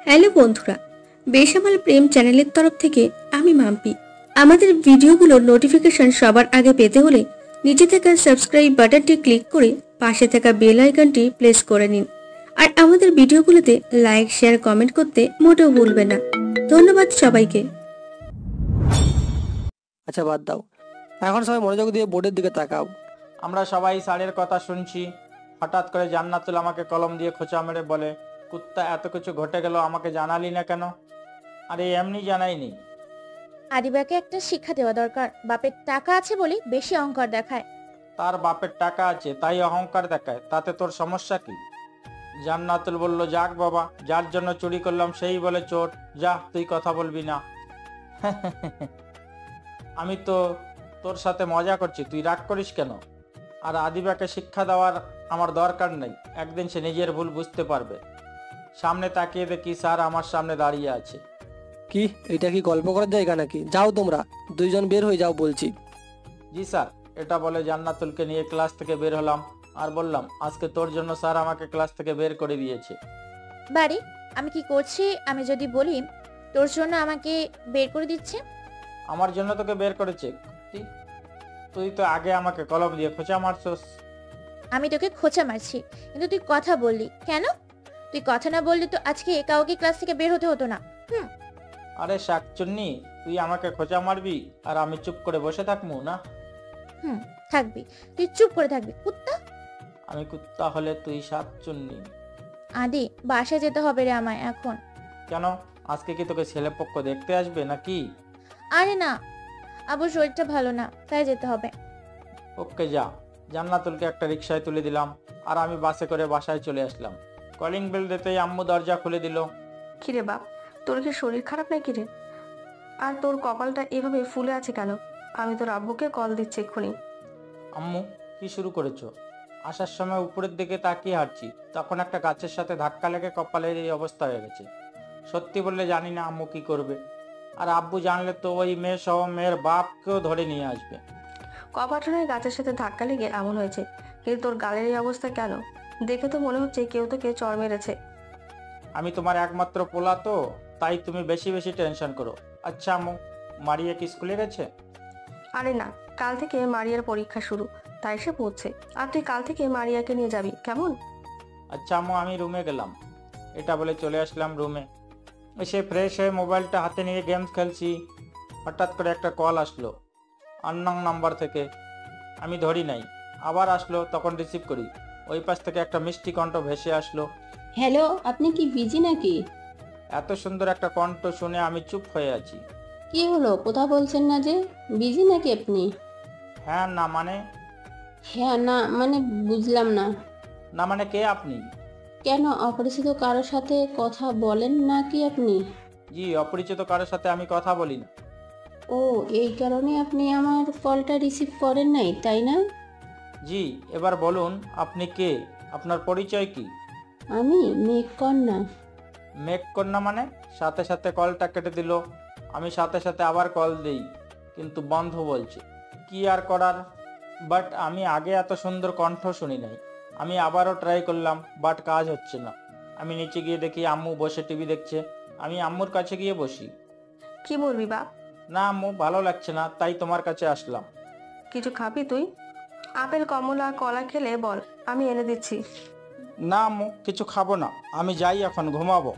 Hello বন্ধুরা, বেসামাল প্রেম চ্যানেলের তরফ থেকে আমি মাম্পি। আমাদের ভিডিওগুলোর নোটিফিকেশন সবার আগে পেতে হলে নিচে থাকা সাবস্ক্রাইব বাটনটি ক্লিক করে পাশে থাকা বেল আইকনটি প্রেস করে নিন। আর আমাদের ভিডিওগুলোতে লাইক, শেয়ার, কমেন্ট করতে মোটেও ভুলবেন না। ধন্যবাদ সবাইকে। আচ্ছা বাদ দাও, এখন সবাই মনোযোগ দিয়ে বোর্ডের দিকে তাকাও। আমরা সবাই স্যারের কথা শুনছি। হঠাৎ করে জান্নাতুল আমাকে কলম দিয়ে খোঁচা মেরে বলে, কুত্তা, এত কিছু ঘটে গেল, আমাকে জানালি না কেন? আরে এমনি জানাইনি। আদিবাকে একটা শিক্ষা দেওয়া দরকার। বাপের টাকা আছে বলে বেশি অহংকার দেখায়। তার বাপের টাকা আছে তাই অহংকার দেখায়, তাতে তোর সমস্যা কি? জান্নাতুল বলল, যাক বাবা, যার জন্য চুরি করলাম সেই বলে চোর, যা তুই কথা বলবি না। আমি তো তোর সাথে মজা করছি, তুই রাগ করিস কেন? আর আদিবাকে শিক্ষা দেওয়ার আমার দরকার নেই, একদিন সে নিজের ভুল বুঝতে পারবে। সামনে তাকিয়ে দেখি স্যার আমার সামনে দাঁড়িয়ে আছে। কি এটা কি গল্প করার জায়গা নাকি? যাও তোমরা দুইজন বের হয়ে যাও বলছি। জি স্যার, এটা বলে জান্নাতুলকে নিয়ে ক্লাস থেকে বের হলাম আর বললাম, আজকে তোর জন্য স্যার আমাকে ক্লাস থেকে বের করে দিয়েছে। বাড়ি আমি কি করছি? আমি যদি বলি তোর জন্য আমাকে বের করে দিচ্ছে। আমার জন্য তোকে বের করেছে? তুই তো আগে আমাকে কলম দিয়ে খোঁচা মারছস। আমি তোকে খোঁচা মারছি, কিন্তু তুই কথা বললি কেন? তুই কথা না বললি তো আজকে কাউকে ক্লাস থেকে বের হতে হতো না। আরে শাকচুন্নি, তুই আমাকে খোঁচা মারবি আর আমি চুপ করে বসে থাকবো না? থাকবি, তুই চুপ করে থাকবি কুত্তা। আমি কুত্তা হলে তুই শাকচুন্নি। আদি, বাসায় যেতে হবে রে আমায় এখন। কেন, আজকে কি তোকে ছেলে পক্ষ দেখতে আসবে নাকি? আরে না, আবুর শরীরটা ভালো না, তাই যেতে হবে। ওকে যা। জান্নাতুলকে একটা রিকশায় তুলে দিলাম আর আমি বাসে করে বাসায় চলে আসলাম। কলিং বেল দিতেই আম্মু দরজা খুলে দিল। কিরে বাপ, তোর কি শরীর খারাপ নাকি রে? আর তোর কপালটা এভাবে ফুলে আছে কেন? আমি তোর আব্বুকে কল দিচ্ছি এক্ষুনি। আম্মু, কি শুরু করেছো? আসার সময় উপরের দিকে তাকিয়ে হাঁটছি, তখন একটা গাছের সাথে ধাক্কা লেগে কপালের এই অবস্থা হয়ে গেছে। সত্যি বললে জানি না আম্মু কি করবে, আর আব্বু জানলে তো ওই মেয়ে সহ মেয়ের বাপকেও ধরে নিয়ে আসবে। কপাটনায় গাছের সাথে ধাক্কা লেগে এমন হয়েছে, কিন্তু তোর গালের এই অবস্থা কেন? দেখে তো মনে হচ্ছে কেউ তোকে চড় মেরেছে। আমি তোমার একমাত্র পোলা তো, তাই তুমি বেশি বেশি টেনশন করো। আচ্ছা আম্মু, মারিয়া কি স্কুলে গেছে? আরে না, কাল থেকে মারিয়ার পরীক্ষা শুরু, তাই সে পড়ছে। আর তুই কাল থেকে মারিয়াকে নিয়ে যাবি, কেমন? আচ্ছা আম্মু, আমি রুমে গেলাম। এটা বলে চলে আসলাম রুমে। এসে ফ্রেশ হয়ে মোবাইলটা হাতে নিয়ে গেমস খেলছি। হঠাৎ করে একটা কল আসলো আননোন নাম্বার থেকে। আমি ধরি নাই, আবার আসলো, তখন রিসিভ করি। ওই পাশ থেকে একটা মিষ্টি কণ্ঠ ভেসে আসলো। হ্যালো, আপনি কি বিজি নাকি? এত সুন্দর একটা কণ্ঠ শুনে আমি চুপ হয়ে আছি। কি হলো, কথা বলছেন না যে? বিজি নাকি আপনি? হ্যাঁ না মানে? হ্যাঁ না মানে বুঝলাম না। না মানে কে আপনি? কেন, অপরিচিত কারোর সাথে কথা বলেন নাকি আপনি? জি, অপরিচিত কারোর সাথে আমি কথা বলি না। ও, এই কারণে আপনি আমার কলটা রিসিভ করেন নাই, তাই না? জি, এবার বলুন আপনি কে, আপনার পরিচয় কি? আমি মেঘকন্যা। মেঘকন্যা মানে? সাথে সাথে কলটা কেটে দিল। আমি সাথে সাথে আবার কল দিই, কিন্তু বন্ধ বলছে। কি আর করার, বাট আমি আগে এত সুন্দর কণ্ঠ শুনি নাই। আমি আবারও ট্রাই করলাম, বাট কাজ হচ্ছে না। আমি নিচে গিয়ে দেখি আম্মু বসে টিভি দেখছে। আমি আম্মুর কাছে গিয়ে বসি। কি বলবি বাপ? না আম্মু, ভালো লাগছে না, তাই তোমার কাছে আসলাম। কিছু খাবি তুই? আপেল, কমলা, কলা খেলে বল, আমি এনে দিচ্ছি। না আম্মু, কিছু খাবো না, আমি যাই এখন ঘুমাবো।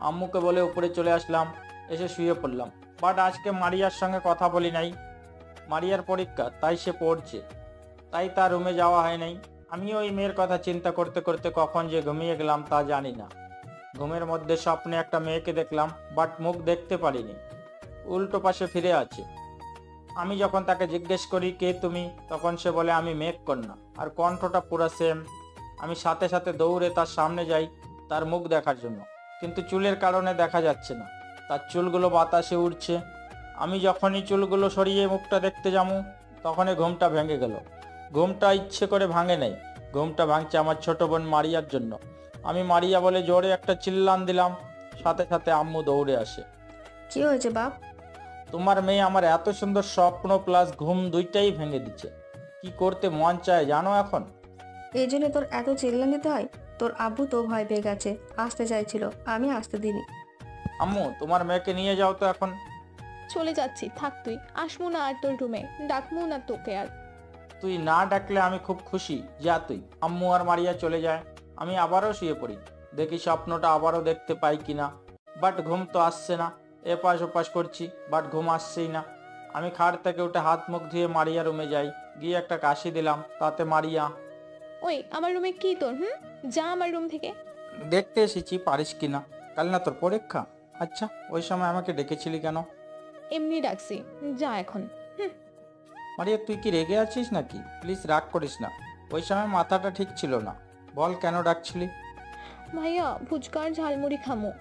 আম্মুকে বলে উপরে চলে আসলাম, এসে শুয়ে পড়লাম। বাট আজকে মারিয়ার সঙ্গে কথা বলি নাই। মারিয়ার পরীক্ষা, তাই সে পড়ছে, তাই তার রুমে যাওয়া হয় নাই। আমি ওই মেয়ের কথা চিন্তা করতে করতে কখন যে ঘুমিয়ে গেলাম তা জানি না। ঘুমের মধ্যে স্বপ্নে একটা মেয়েকে দেখলাম, বাট মুখ দেখতে পারিনি, উল্টো পাশে ফিরে আছে। আমি যখন তাকে জিজ্ঞেস করি কে তুমি, তখন সে বলে আমি মেঘকন্যা, আর কণ্ঠটা পুরো সেম। আমি সাথে সাথে দৌড়ে তার সামনে যাই তার মুখ দেখার জন্য, কিন্তু চুলের কারণে দেখা যাচ্ছে না। তার চুলগুলো বাতাসে উড়ছে। আমি যখনই চুলগুলো সরিয়ে মুখটা দেখতে যাবো, তখনই ঘুমটা ভেঙে গেল। ঘুমটা ইচ্ছে করে ভাঙে নাই, ঘুমটা ভাঙছে আমার ছোট বোন মারিয়ার জন্য। আমি মারিয়া বলে জোরে একটা চিল্লান দিলাম, সাথে সাথে আম্মু দৌড়ে আসে। কি হয়েছে বাপ? তোমার মেয়ে আমার এত সুন্দর স্বপ্ন প্লাস ঘুম দুইটাই ভেঙে দিচ্ছে। কি করতে মন চায় জানো এখন? এই জন্য তোর এত চিল্লান দিতে হয়? তোর আব্বু তো ভয় পেয়ে গেছে, আসতে চাইছিল, আমি আসতে দিইনি। আম্মু তোমার মেয়েকে নিয়ে যাও তো এখন। চলে যাচ্ছি, থাক তুই। আসবো না আর তোর রুমে, ডাকবো না তোকে আর। তুই না ডাকলে আমি খুব খুশি, যা তুই। আম্মু আর মারিয়া চলে যায়, আমি আবারও শুয়ে পড়ি। দেখি স্বপ্নটা আবারও দেখতে পাই কিনা, বাট ঘুম তো আসছে না। এপাশ ওপাশ করছি, বাট ঘুম আসছেই না। আমি খাট থেকে উঠে হাত মুখ ধুয়ে মারিয়া রুমে যাই, গিয়ে একটা কাশি দিলাম, তাতে মারিয়া, ওই আমার রুমে কি তোর? যা আমার রুম থেকে। দেখতে এসেছি পারিস কিনা। কাল না তোর পরীক্ষা? আচ্ছা, ওই সময় আমাকে ডেকেছিলি কেন? এমনি ডাকছি, যা এখন। মারিয়া তুই কি রেগে আছিস নাকি? প্লিজ রাগ করিস না, ওই সময় মাথাটা ঠিক ছিল না। বল কেন ডাকছিলি? ভাইয়া ফুচকার ঝালমুড়ি খামো।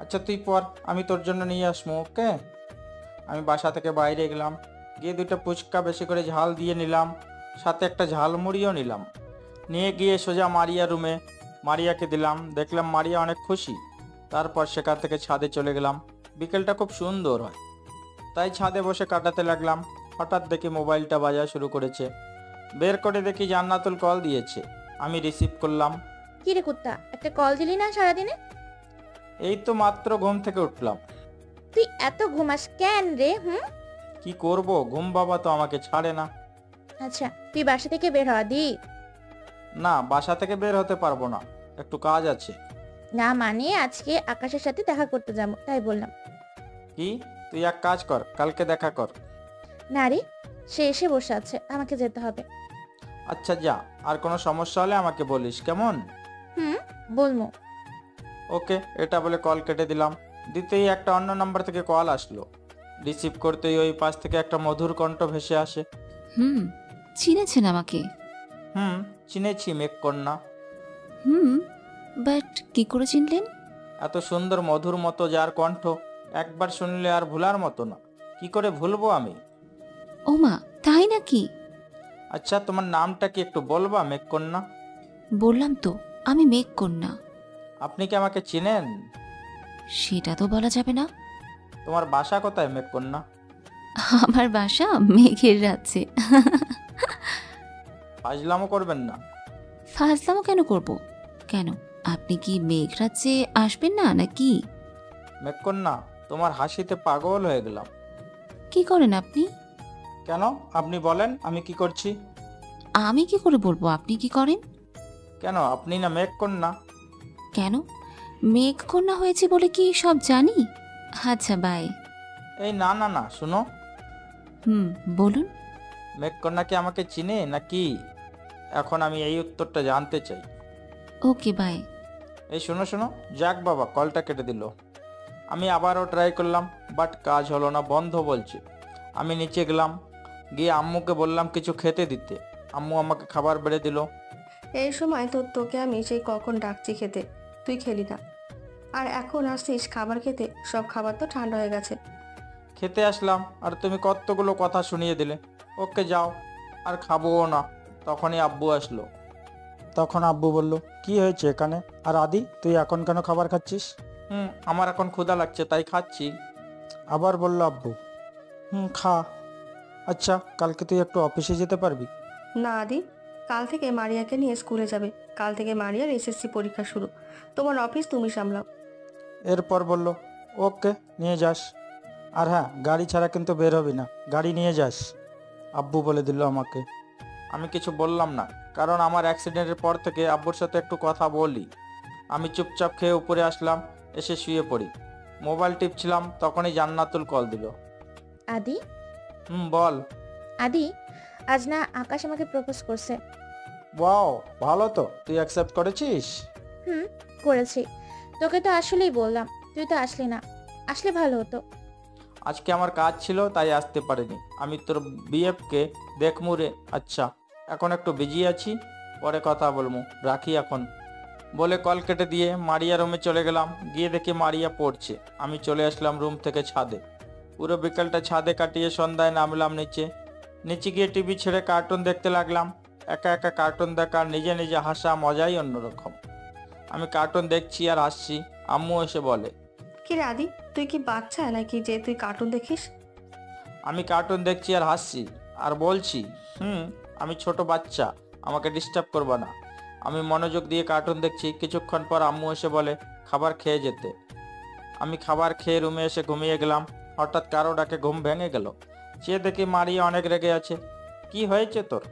আচ্ছা তুই পর, আমি তোর জন্য নিয়ে আসবো, ওকে? আমি বাসা থেকে বাইরে গেলাম, গিয়ে দুটো ফুচকা বেশি করে ঝাল দিয়ে নিলাম, সাথে একটা ঝালমুড়িও নিলাম। নিয়ে গিয়ে সোজা মারিয়া রুমে মারিয়াকে দিলাম। দেখলাম মারিয়া অনেক খুশি। তারপর সেখান থেকে ছাদে চলে গেলাম। বিকেলটা খুব সুন্দর হয়, তাই ছাদে বসে কাটাতে লাগলাম। হঠাৎ দেখি মোবাইলটা বাজা শুরু করেছে। বের করে দেখি জান্নাতুল কল দিয়েছে। আমি রিসিভ করলাম। কি রে কুত্তা, একটা কল দিলি না সারাদিনে? এই তো মাত্র ঘুম থেকে উঠলাম। তুই এত ঘুমাস কেন রে? কি করব, ঘুম বাবা তো আমাকে ছাড়ে না। আচ্ছা তুই বাসা থেকে বের হওয়া দি। না, বাসা থেকে বের হতে পারবো না, একটু কাজ আছে। না মানে আজকে আকাশের সাথে দেখা করতে যাবো, তাই বললাম। কি? তুই এক কাজ কর, কালকে দেখা কর। না রে, সে এসে বসে আছে, আমাকে যেতে হবে। আচ্ছা যা, আর কোনো সমস্যা হলে আমাকে বলিস, কেমন? বলবো। ওকে। এটা বলে কল কেটে দিলাম। দিতেই একটা অন্য নাম্বার থেকে কল আসলো। রিসিভ করতেই ওই পাশ থেকে একটা মধুর কণ্ঠ ভেসে আসে। চিনেছেন আমাকে? চিনেছি মেঘকন্যা। বাট কি করে চিনলেন? এত সুন্দর মধুর মতো যার কণ্ঠ, একবার শুনলে আর ভুলার মতো না। কি করে ভুলবো আমি? ওমা, তাই নাকি? আচ্ছা তোমার নামটা কি একটু বলবা মেঘকন্যা? বললাম তো, আমি মেঘকন্যা। আপনি কি আমাকে চিনেন? সেটা তো বলা যাবে না। তোমার বাসা কোথায় মেঘকন্যা? আমার বাসা মেঘের রাজ্যে। ফাজলামো করবেন না। ফাজলামো কেন করব? কেন, আপনি কি মেঘ রাজ্যে আসবেন না নাকি? মেঘকন্যা, তোমার হাসিতে পাগল হয়ে গেলাম। কি করেন আপনি? কেন, আপনি বলেন আমি কি করছি? আমি কি করে বলবো আপনি কি করেন? কেন, আপনি না মেঘকন্যা? কেন, মেঘকন্যা হয়েছে বলে কি সব জানি? আচ্ছা বাই। এই না না না, শুনো। বলুন। মেঘকন্যা কি আমাকে চিনে নাকি? এখন আমি এই উত্তরটা জানতে চাই। Okay bye. এই শোনো শোনো, যাক বাবা, কলটা কেটে দিল। আমি আবারও ট্রাই করলাম, বাট কাজ হলো না, বন্ধ বলছে। আমি নিচে গেলাম, গিয়ে আম্মুকে বললাম কিছু খেতে দিতে। আম্মু আমাকে খাবার বেড়ে দিল। এই সময় তোকে আমি সেই কখন ডাকছি খেতে, তুই খেলি না, আর এখন আসছিস খাবার খেতে। সব খাবার তো ঠান্ডা হয়ে গেছে। খেতে আসলাম আর তুমি কতগুলো কথা শুনিয়ে দিলে। ওকে যাও, আর খাবোও না। তখনই আব্বু আসলো। তখন আব্বু বলল, কি হয়েছে এখানে? আর আদি, তুই এখন কেন খাবার খাচ্ছিস? আমার এখন ক্ষুধা লাগছে তাই খাচ্ছি। আবার বলল আব্বু, খা। আচ্ছা, কালকে তুই একটু অফিসে যেতে পারবি? না আদি, কাল থেকে মারিয়াকে নিয়ে স্কুলে যাবে। কাল থেকে মারিয়ার এসএসসি পরীক্ষা শুরু, তোমার অফিস তুমি সামলাও। এরপর বলল, ওকে নিয়ে যাস, আর হ্যাঁ, গাড়ি ছাড়া কিন্তু বের হবি না, গাড়ি নিয়ে যাস। আব্বু বলে দিল আমাকে। আমি কিছু বললাম না, কারণ আমার অ্যাক্সিডেন্টের পর থেকে আব্বুর সাথে একটু কথা বলি। আমি চুপচাপ খেয়ে উপরে আসলাম, এসে শুয়ে পড়ি। মোবাইল টিপছিলাম, তখনই জান্নাতুল কল দিল। আদি। বল। আদি, আজ না আকাশ আমাকে প্রপোজ করছে। ওয়াও, ভালো তো, তুই অ্যাকসেপ্ট করেছিস? করেছি। তোকে তো আসলেই বললাম, তুই তো আসলি না, আসলে ভালো হতো। আজকে আমার কাজ ছিল তাই আসতে পারিনি। আমি তোর বিএফকে দেখমু রে। আচ্ছা, এখন একটু বিজি আছি, পরে কথা বলবো, রাখি এখন। বলে কল কেটে দিয়ে মারিয়া রুমে চলে গেলাম। গিয়ে দেখি মারিয়া পড়ছে। আমি চলে আসলাম রুম থেকে ছাদে। পুরো বিকালটা ছাদে কাটিয়ে সন্ধ্যায় নামলাম নিচে গিয়ে টিভি ছেড়ে কার্টুন দেখতে লাগলাম। একা একা কার্টুন দেখা, নিজে নিজে হাসা, মজাই অন্যরকম। আমি কার্টুন দেখছি আর হাসছি। আম্মু এসে বলে, কি রে আদি, তুই কি বাচ্চা নাকি যে তুই কার্টুন দেখিস? আমি কার্টুন দেখছি আর হাসছি আর বলছি, আমি ছোট বাচ্চা, আমাকে ডিস্টার্ব করবা না। আমি মনোযোগ দিয়ে কার্টুন দেখছি। কিছুক্ষণ পর আম্মু এসে বলে খাবার খেয়ে যেতে। আমি খাবার খেয়ে রুমে এসে ঘুমিয়ে গেলাম। হঠাৎ কারো ডাকে ঘুম ভেঙে গেল। চেয়ে দেখি মারিয়া অনেক রেগে আছে। কি হয়েছে তোর?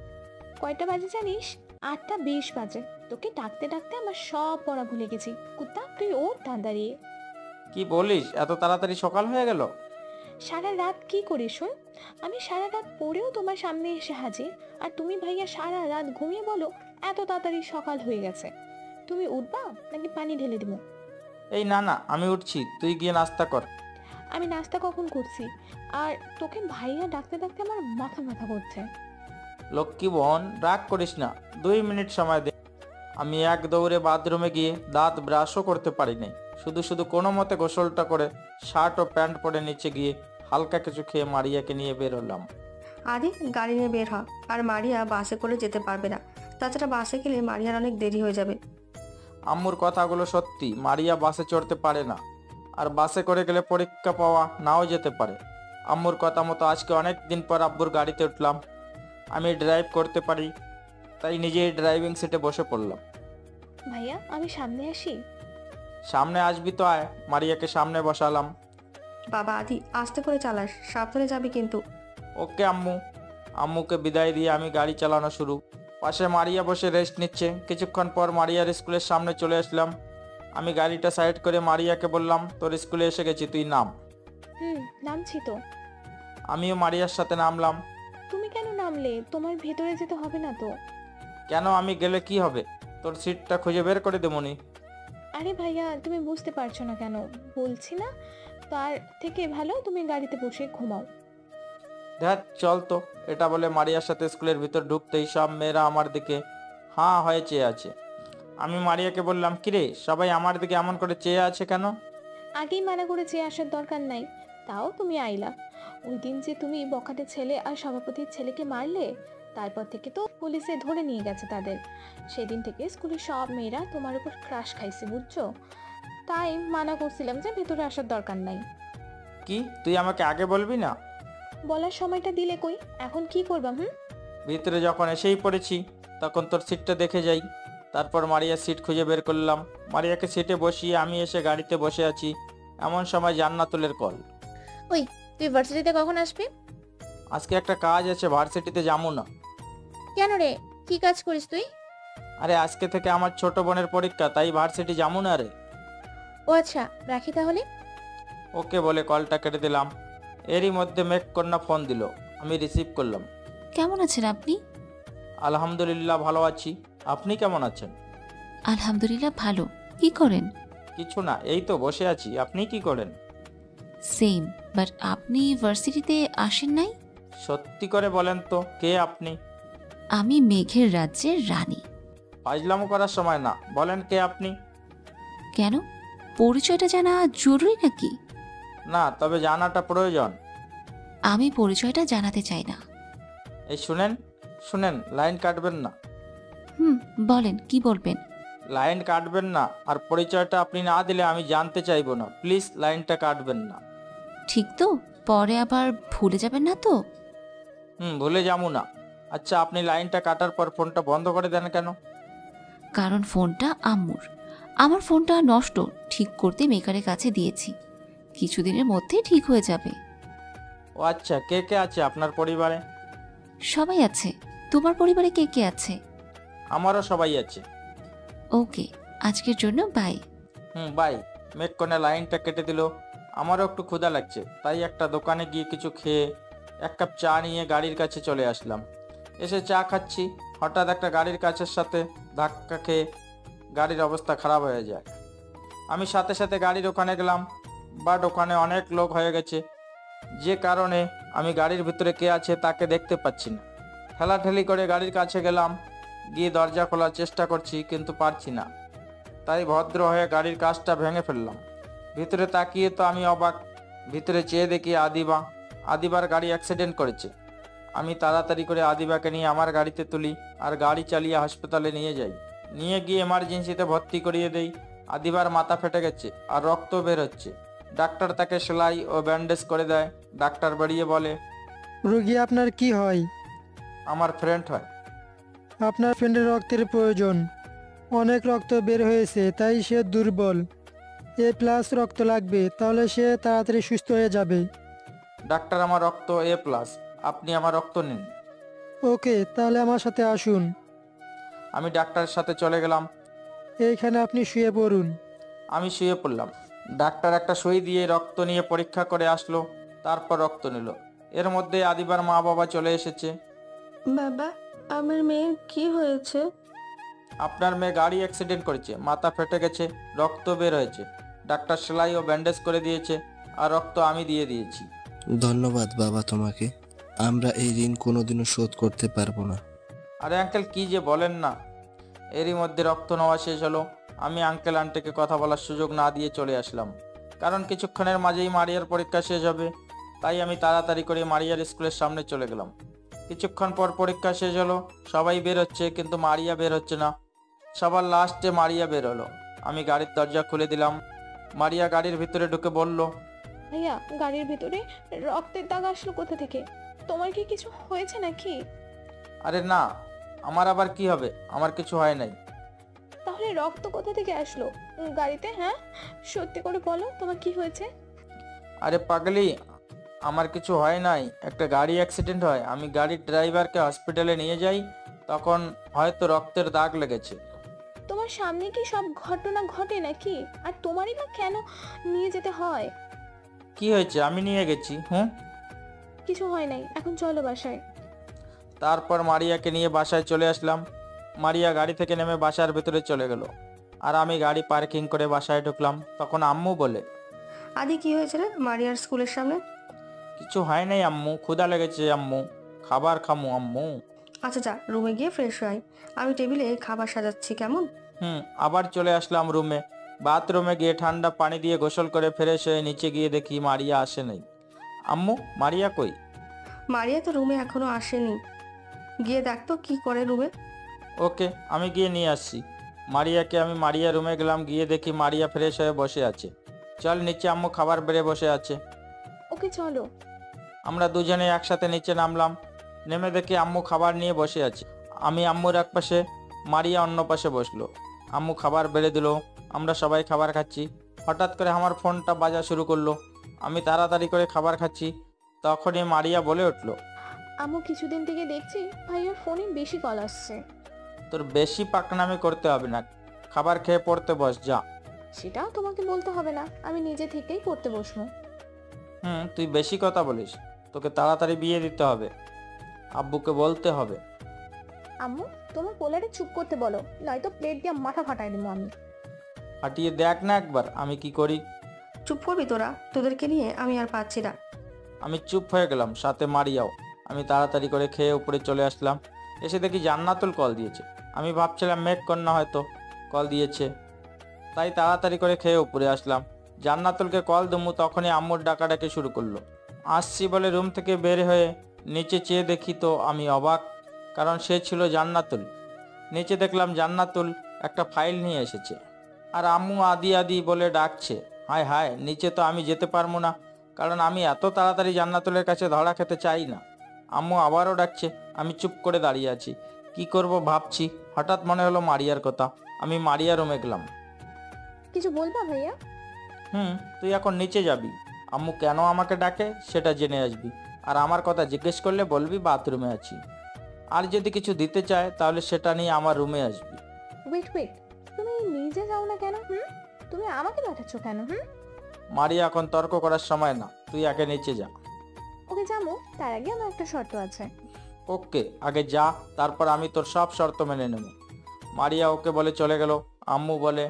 কয়টা বাজে জানিস? 8:20 বাজে। তোকে ডাকতে ডাকতে আমার সব পড়া ভুলে গেছি। কুত্তা তুই ওর তাড়াতাড়ি। কি বলিস, এত তাড়াতাড়ি সকাল হয়ে গেল? সারা রাত কি করিস শোন? আমি সারা রাত পড়েও তোমার সামনে এসে হাজির, আর তুমি ভাইয়া সারা রাত ঘুমিয়ে বলো এত তাড়াতাড়ি সকাল হয়ে গেছে। তুমি উঠবা নাকি পানি ঢেলে দেবো? এই না না, আমি উঠছি, তুই গিয়ে নাস্তা কর। আমি নাস্তা কখন করছি? আর তোকে ভাইয়া ডাকতে ডাকতে আমার মাথা ব্যথা করছে। লক্ষ্মী বোন, রাগ করিস না, 2 মিনিট সময় দে। আমি এক দৌড়ে বাথরুমে গিয়ে দাঁত ব্রাশও করতে পারি নাই। শুধু শুধু কোনো মতে গোসলটা করে শার্ট ও প্যান্ট পরে নিচে গিয়ে হালকা কিছু খেয়ে মারিয়াকে নিয়ে বের হলাম। আদি গাড়ি নিয়ে বের হ, আর মারিয়া বাসে করে যেতে পারবে না। তাছাড়া বাসে গেলে মারিয়ার অনেক দেরি হয়ে যাবে। আম্মুর কথাগুলো সত্যি, মারিয়া বাসে চড়তে পারে না, আর বাসে করে গেলে পরীক্ষা পাওয়া নাও যেতে পারে। আম্মুর কথা মতো আজকে অনেক দিন পর আব্বুর গাড়িতে উঠলাম। আমি ড্রাইভ করতে পারি, তাই নিজেই ড্রাইভিং সিটে বসে পড়লাম। ভাইয়া আমি সামনে আসি? সামনে আসবি তো আয়। মারিয়াকে সামনে বসালাম। বাবা আদি আস্তে করে চালাস, সাবধানে যাবি কিন্তু। ওকে আম্মু। আম্মুকে বিদায় দিয়ে আমি গাড়ি চালানো শুরু। পাশে মারিয়া বসে রেস্ট নিচ্ছে। কিছুক্ষণ পর মারিয়ার স্কুলের সামনে চলে আসলাম। আমি গাড়িটা সাইড করে মারিয়াকে বললাম, তোর স্কুলে এসে গেছি, তুই নাম। নামছি তো। আমিও মারিয়ার সাথে নামলাম। তুমি কেন নামলে? তোমার ভেতরে যেতে হবে না তো? কেন, আমি গেলে কি হবে? তোর সিটটা খুঁজে বের করে দেবনি। আরে ভাইয়া তুমি বুঝতে পারছো না কেন? বলছি না, তার থেকে ভালো তুমি গাড়িতে বসে ঘুমাও। দেখ চল তো। এটা বলে মারিয়ার সাথে স্কুলের ভিতর ঢুকতেই সব মেয়েরা আমার দিকে হাঁ হয়ে চেয়ে আছে। আমি মারিয়াকে বললাম, কিরে সবাই আমার দিকে এমন করে চেয়ে আছে কেন? আগেই মানা করেছি আসার দরকার নাই, তাও তুমি আইলা। ওই দিন যে তুমি বখাটে ছেলে আর সভাপতির ছেলেকে মারলে, তারপর থেকে তো পুলিশে ধরে নিয়ে গেছে তাদের। সেদিন থেকে স্কুলের সব মেয়েরা তোমার উপর ক্রাশ খাইছে, বুঝছো? তাই মানা করছিলাম যে ভেতরে আসার দরকার নাই। কি, তুই আমাকে আগে বলবি না? বলার সময়টা দিলে কই? এখন কি করবাম? ভিতরে যখন এসেই পড়েছি, তখন তোর সিটটা দেখে যাই। তারপর মারিয়ার সিট খুঁজে বের করলাম। মারিয়াকে সিটে বসিয়ে আমি এসে গাড়িতে বসে আছি। এমন সময় জান্নাতুলের কল। ওই তুই ভার্সিটিতে কখন আসবি? আজকে একটা কাজ আছে, ভার্সিটিতে যাবো না। কেন রে, কি কাজ করিস তুই? আরে আজকে থেকে আমার ছোট বোনের পরীক্ষা, তাই ভার্সিটি যাবো না রে। ও আচ্ছা, রাখি তাহলে। ওকে বলে কলটা কেটে দিলাম। এরই মধ্যে মেঘকন্যা ফোন দিল। আমি রিসিভ করলাম। কেমন আছেন আপনি? আলহামদুলিল্লাহ ভালো আছি, আপনি কেমন আছেন? আলহামদুলিল্লাহ ভালো। কি করেন? কিছু না, এই তো বসে আছি। আপনি কি করেন? সেম, বাট আপনি ভার্সিটিতে আসেন নাই? সত্যি করে বলেন তো, কে আপনি? আমি মেঘের রাজ্যের রানী। ফাজলামো করার সময় না, বলেন কে আপনি? কেন, পরিচয়টা জানা জরুরি নাকি? না, তবে জানাটা প্রয়োজন। আমি পরিচয়টা জানাতে চাই না। এই শুনেন শুনেন, লাইন কাটবেন না। বলেন কি বলবেন? লাইন কাটবেন না, আর পরিচয়টা আপনি না দিলে আমি জানতে চাইবো না। প্লিজ লাইনটা কাটবেন না। ঠিক তো? পরে আবার ভুলে যাবেন না তো? ভুলে যাবো না। আচ্ছা, আপনি লাইনটা কাটার পর ফোনটা বন্ধ করে দেন কেন? কারণ ফোনটা আম্মুর। আমার ফোনটা নষ্ট, ঠিক করতে মেকারের কাছে দিয়েছি। কিছুদিনের মধ্যে ঠিক হয়ে যাবে। ও আচ্ছা, কে কে আছে আপনার পরিবারে? সবাই আছে। তোমার পরিবারে কে কে আছে? আমারও সবাই আছে। ওকে, আজকের জন্য বাই। বাই। মেঘকন্যা লাইনটা কেটে দিল। আমারও একটু ক্ষুধা লাগছে, তাই একটা দোকানে গিয়ে কিছু খেয়ে 1 কাপ চা নিয়ে গাড়ির কাছে চলে আসলাম। এসে চা খাচ্ছি, হঠাৎ একটা গাড়ির কাছের সাথে ধাক্কা খেয়ে গাড়ির অবস্থা খারাপ হয়ে যায়। আমি সাথে সাথে গাড়ির ওখানে গেলাম, বাট ওখানে অনেক লোক হয়ে গেছে, যে কারণে আমি গাড়ির ভিতরে কে আছে তাকে দেখতে পাচ্ছি না। ঠেলাঠেলি করে গাড়ির কাছে গেলাম, গিয়ে দরজা খোলার চেষ্টা করছি, কিন্তু পারছি না। তাই ভদ্র হয়ে গাড়ির কাঁচটা ভেঙে ফেললাম। ভিতরে তাকিয়ে তো আমি অবাক। ভিতরে চেয়ে দেখি আদিবার গাড়ি অ্যাক্সিডেন্ট করেছে। আমি তাড়াতাড়ি করে আদিবাকে নিয়ে আমার গাড়িতে তুলি আর গাড়ি চালিয়ে হাসপাতালে নিয়ে যাই। নিয়ে গিয়ে এমার্জেন্সিতে ভর্তি করিয়ে দেই। আদিবার মাথা ফেটে গেছে আর রক্ত বের হচ্ছে। ডাক্তার তাকে সেলাই ও ব্যান্ডেজ করে দেয়। ডাক্তার বেরিয়ে বলে, রোগী আপনার কি হয়? আমার ফ্রেন্ড হয়। আপনার ফ্রেন্ডের রক্তের প্রয়োজন। অনেক রক্ত বের হয়েছে, তাই সে দুর্বল। A+ রক্ত লাগবে, তাহলে সে তাড়াতাড়ি সুস্থ হয়ে যাবে। ডাক্তার, আমার রক্ত A+, আপনি আমার রক্ত নিন। ওকে, তাহলে আমার সাথে আসুন। আমি ডাক্তারের সাথে চলে গেলাম। এইখানে আপনি শুয়ে পড়ুন। আমি শুয়ে পড়লাম। ডাক্তার একটা সুই দিয়ে রক্ত নিয়ে পরীক্ষা করে আসলো, তারপর রক্ত নিল। এর মধ্যে আদিবার মা বাবা চলে এসেছে। বাবা, আমার মেয়ের কি হয়েছে? আপনার মেয়ে গাড়ি অ্যাক্সিডেন্ট করেছে, মাথা ফেটে গেছে, রক্ত বের হয়েছে। ডাক্তার সেলাই ও ব্যান্ডেজ করে দিয়েছে, আর রক্ত আমি দিয়ে দিয়েছি। ধন্যবাদ বাবা তোমাকে। আমরা এই ঋণ কোনোদিনও শোধ করতে পারবো না। আরে আঙ্কেল, কি যে বলেন না। এরই মধ্যে রক্ত নেওয়া শেষ হলো। আমি আঙ্কেল আন্টিকে কথা বলার সুযোগ না দিয়ে চলে আসলাম, কারণ কিছুক্ষণের মাঝেই মারিয়ার পরীক্ষা শেষ হবে। তাই আমি তাড়াতাড়ি করে মারিয়ার স্কুলের সামনে চলে গেলাম। কিছুক্ষণ পর পরীক্ষা শেষ হলো, সবাই বের হচ্ছে, কিন্তু মারিয়া বের হচ্ছে না। সবার লাস্টে মারিয়া বের হলো। আমি গাড়ির দরজা খুলে দিলাম। মারিয়া গাড়ির ভিতরে ঢুকে বলল, ভাইয়া, গাড়ির ভিতরে রক্তের দাগ আসলো কোথা থেকে? তোমার কি কিছু হয়েছে নাকি? আরে না, আমার আবার কি হবে, আমার কিছু হয় নাই। তাহলে রক্ত কোথা থেকে আসলো গাড়িতে? হ্যাঁ, সত্যি করে বলো, তোমার কি হয়েছে? আরে পাগলি, আমার কিছু হয় নাই। একটা গাড়ি অ্যাক্সিডেন্ট হয়, আমি গাড়ির ড্রাইভারকে হসপিটালে নিয়ে যাই, তখন হয়তো রক্তের দাগ লেগেছে। তোমার সামনে কি সব ঘটনা ঘটে নাকি? আর তোমারই বা কেন নিয়ে যেতে হয়? কি হয়েছে, আমি নিয়ে গেছি। কিছু হয় নাই, এখন চলো বাসায়। তারপর মারিয়াকে নিয়ে বাসায় চলে আসলাম। মারিয়া গাড়ি থেকে নেমে বাসার ভেতরে চলে গেল, আর আমি গাড়ি পার্কিং করে বাসায় ঢুকলাম। তখন আম্মু বলে, আদি, কি হয়েছে রে মারিয়ার স্কুলের সামনে? কিছু হয় নাই আম্মু, ক্ষুধা লেগেছে আম্মু, খাবার খামু আম্মু। আচ্ছা যা, রুমে গিয়ে ফ্রেশ হই, আমি টেবিলে খাবার সাজাচ্ছি, কেমন? আবার চলে আসলাম রুমে। বাথরুমে গিয়ে ঠান্ডা পানি দিয়ে গোসল করে ফ্রেশ হয়ে নিচে গিয়ে দেখি মারিয়া আসে নাই। আম্মু, মারিয়া কই? মারিয়া তো রুমে এখনো আসেনি, গিয়ে দেখ তো কি করে রুমে। ওকে, আমি গিয়ে নিয়ে আসছি মারিয়াকে। আমি মারিয়া রুমে গেলাম, গিয়ে দেখি মারিয়া ফ্রেশ হয়ে বসে আছে। চল নিচে, আম্মু খাবার বেড়ে বসে আছে। ওকে চলো। আমরা দুজনে একসাথে নিচে নামলাম। নেমে দেখি আম্মু খাবার নিয়ে বসে আছে। আমি আম্মুর এক পাশে, মারিয়া অন্য পাশে বসলো। আম্মু খাবার বেড়ে দিল, আমরা সবাই খাবার খাচ্ছি। হঠাৎ করে আমার ফোনটা বাজা শুরু করলো। আমি তাড়াতাড়ি করে খাবার খাচ্ছি, তখনই মারিয়া বলে উঠলো, আম্মু, কিছুদিন থেকে দেখছি ভাইয়ার ফোনে বেশি কল আসছে। তোর বেশি পাকনামি করতে হবে না, খাবার খেয়ে পড়তে বস যা। সেটাও তোমাকে বলতে হবে না, আমি নিজে থেকেই পড়তে বসবো। তুই বেশি কথা বলিস, তোকে তাড়াতাড়ি বিয়ে দিতে হবে, আব্বুকে বলতে হবে। আম্মু, তোমার পোলারে চুপ করতে বলো, নয়তো প্লেট দিয়ে মাথা ফাটাই দেবো আমি। হাঁটিয়ে দেখ না একবার আমি কি করি। চুপ করবি তোরা? তোদেরকে নিয়ে আমি আর পাচ্ছি না। আমি চুপ হয়ে গেলাম, সাথে মারিয়াও। আমি তাড়াতাড়ি করে খেয়ে উপরে চলে আসলাম। এসে দেখি জান্নাতুল কল দিয়েছে। আমি ভাবছিলাম মেঘ কন্যা হয়তো কল দিয়েছে, তাই তাড়াতাড়ি করে খেয়ে উপরে আসলাম। জান্নাতুলকে কল দেবো, তখনই আম্মুর ডাকাডাকি শুরু করলো। আসছি বলে রুম থেকে বের হয়ে নিচে চেয়ে দেখি তো আমি অবাক, কারণ সে ছিল জান্নাতুল। নিচে দেখলাম জান্নাতুল একটা ফাইল নিয়ে এসেছে, আর আম্মু আদি আদি বলে ডাকছে। হায় হায়, নিচে তো আমি যেতে পারবো না, কারণ আমি এত তাড়াতাড়ি জান্নাতুলের কাছে ধরা খেতে চাই না। আম্মু আবারও ডাকছে, আমি চুপ করে দাঁড়িয়ে আছি, কি করব ভাবছি। হঠাৎ মনে হলো মারিয়ার কথা। আমি মারিয়া রুমে গেলাম। কিছু বলবা ভাইয়া? তুই এখন নিচে যাবি, আম্মু কেন আমাকে ডাকে সেটা জেনে আসবি, আর আমার কথা জিজ্ঞেস করলে বলবি বাথরুমে আছি। আর যদি কিছু দিতে চায় তাহলে সেটা নিয়ে আমার রুমে আসবি। ওয়েট, তুমি নিজে যাও না কেন? তুমি আমাকে পাঠাচ্ছ কেন? মারিয়া, এখন তর্ক করার সময় না, তুই আগে নিচে যা। ওকে যাবো, তার আগে আমার একটা শর্ত আছে। ওকে, আগে যা, তারপর আমি তোর সব শর্ত মেনে নেব। মারিয়া ওকে বলে চলে গেল। আম্মু বলে,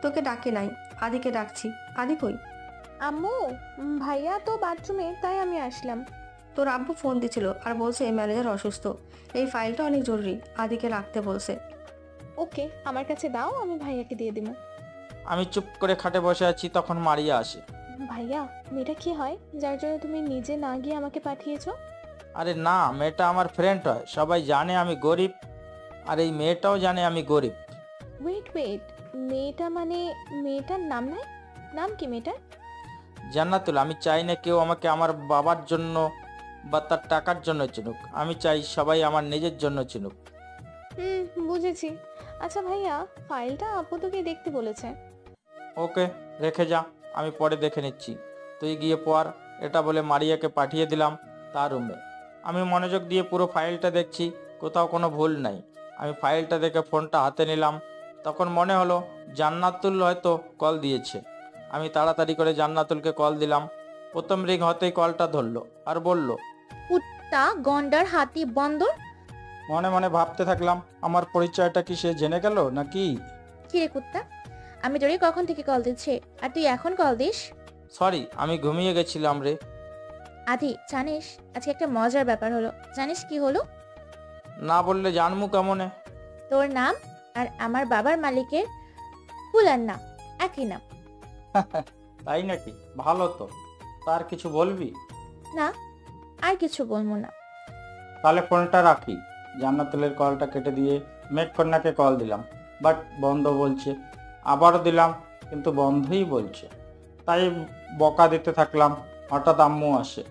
তোকে ডাকে নাই, আদিকে ডাকছি। আদি কই? আম্মু, ভাইয়া তো বাথরুমে, তাই আমি আসলাম। তোর আব্বু ফোন দিছিল আর বলছে ম্যানেজার অসুস্থ, এই ফাইলটা অনেক জরুরি, আদিকে রাখতে বলছে। ওকে, আমার কাছে দাও, আমি ভাইয়াকে দিয়ে দিব। আমি চুপ করে খাটে বসে আছি, তখন মারিয়া আসে। ভাইয়া, মেয়েটা কি হয় যার জন্য তুমি নিজে না গিয়ে আমাকে পাঠিয়েছো? আরে না, মেয়েটা আমার ফ্রেন্ড হয়, সবাই জানে আমি গরিব, আর এই মেয়েটাও জানে আমি গরিব। ওয়েট, মেয়েটা মানে মেয়েটার নাম নাই? নাম কি মেয়েটার? জান্নাতুল। আমি চাই না কেউ আমাকে আমার বাবার জন্য বা তার টাকার জন্য চিনুক, আমি চাই সবাই আমার নিজের জন্য চিনুক। বুঝেছি। আচ্ছা ভাইয়া, ফাইলটা আপু তোকে দেখতে বলেছে। ওকে, রেখে যা, আমি পরে দেখে নিচ্ছি, তুই গিয়ে পড়। এটা বলে মারিয়াকে পাঠিয়ে দিলাম তার রুমে। আমি মনোযোগ দিয়ে পুরো ফাইলটা দেখছি, কোথাও কোনো ভুল নাই। আমি ফাইলটা দেখে ফোনটা হাতে নিলাম, তখন মনে হলো জান্নাতুল হয়তো কল দিয়েছে। আমি তাড়াতাড়ি করে জান্নাতুলকে কল দিলাম। প্রথম রিং হতেই কলটা ধরলো আর বলল। কুত্তা, গন্ডার, হাতি, বন্দর। মনে মনে ভাবতে থাকলাম, আমার পরিচয়টা কি সে জেনে গেল নাকি? কিরে কুত্তা, আমি তোরে কখন থেকে কল দিচ্ছি আর তুই এখন কল দিস? সরি, আমি ঘুমিয়ে গেছিলাম রে। আদি, জানিস আজকে একটা মজার ব্যাপার হলো? জানিস কি হলো? না বললে জানমু কেমনে? তোর নাম আর আমার বাবার মালিকের ফুলার নাম একই নাম। তাই নাকি? ভালো তো। তার কিছু বলবি? না, আর কিছু বলবো না। তাহলে ফোনটা রাখি। জান্নাতুলের কলটা কেটে দিয়ে মেঘকন্যাকে কল দিলাম, বাট বন্ধ বলছে। আবারও দিলাম, কিন্তু বন্ধই বলছে। তাই বকা দিতে থাকলাম। হঠাৎ আম্মু আসে।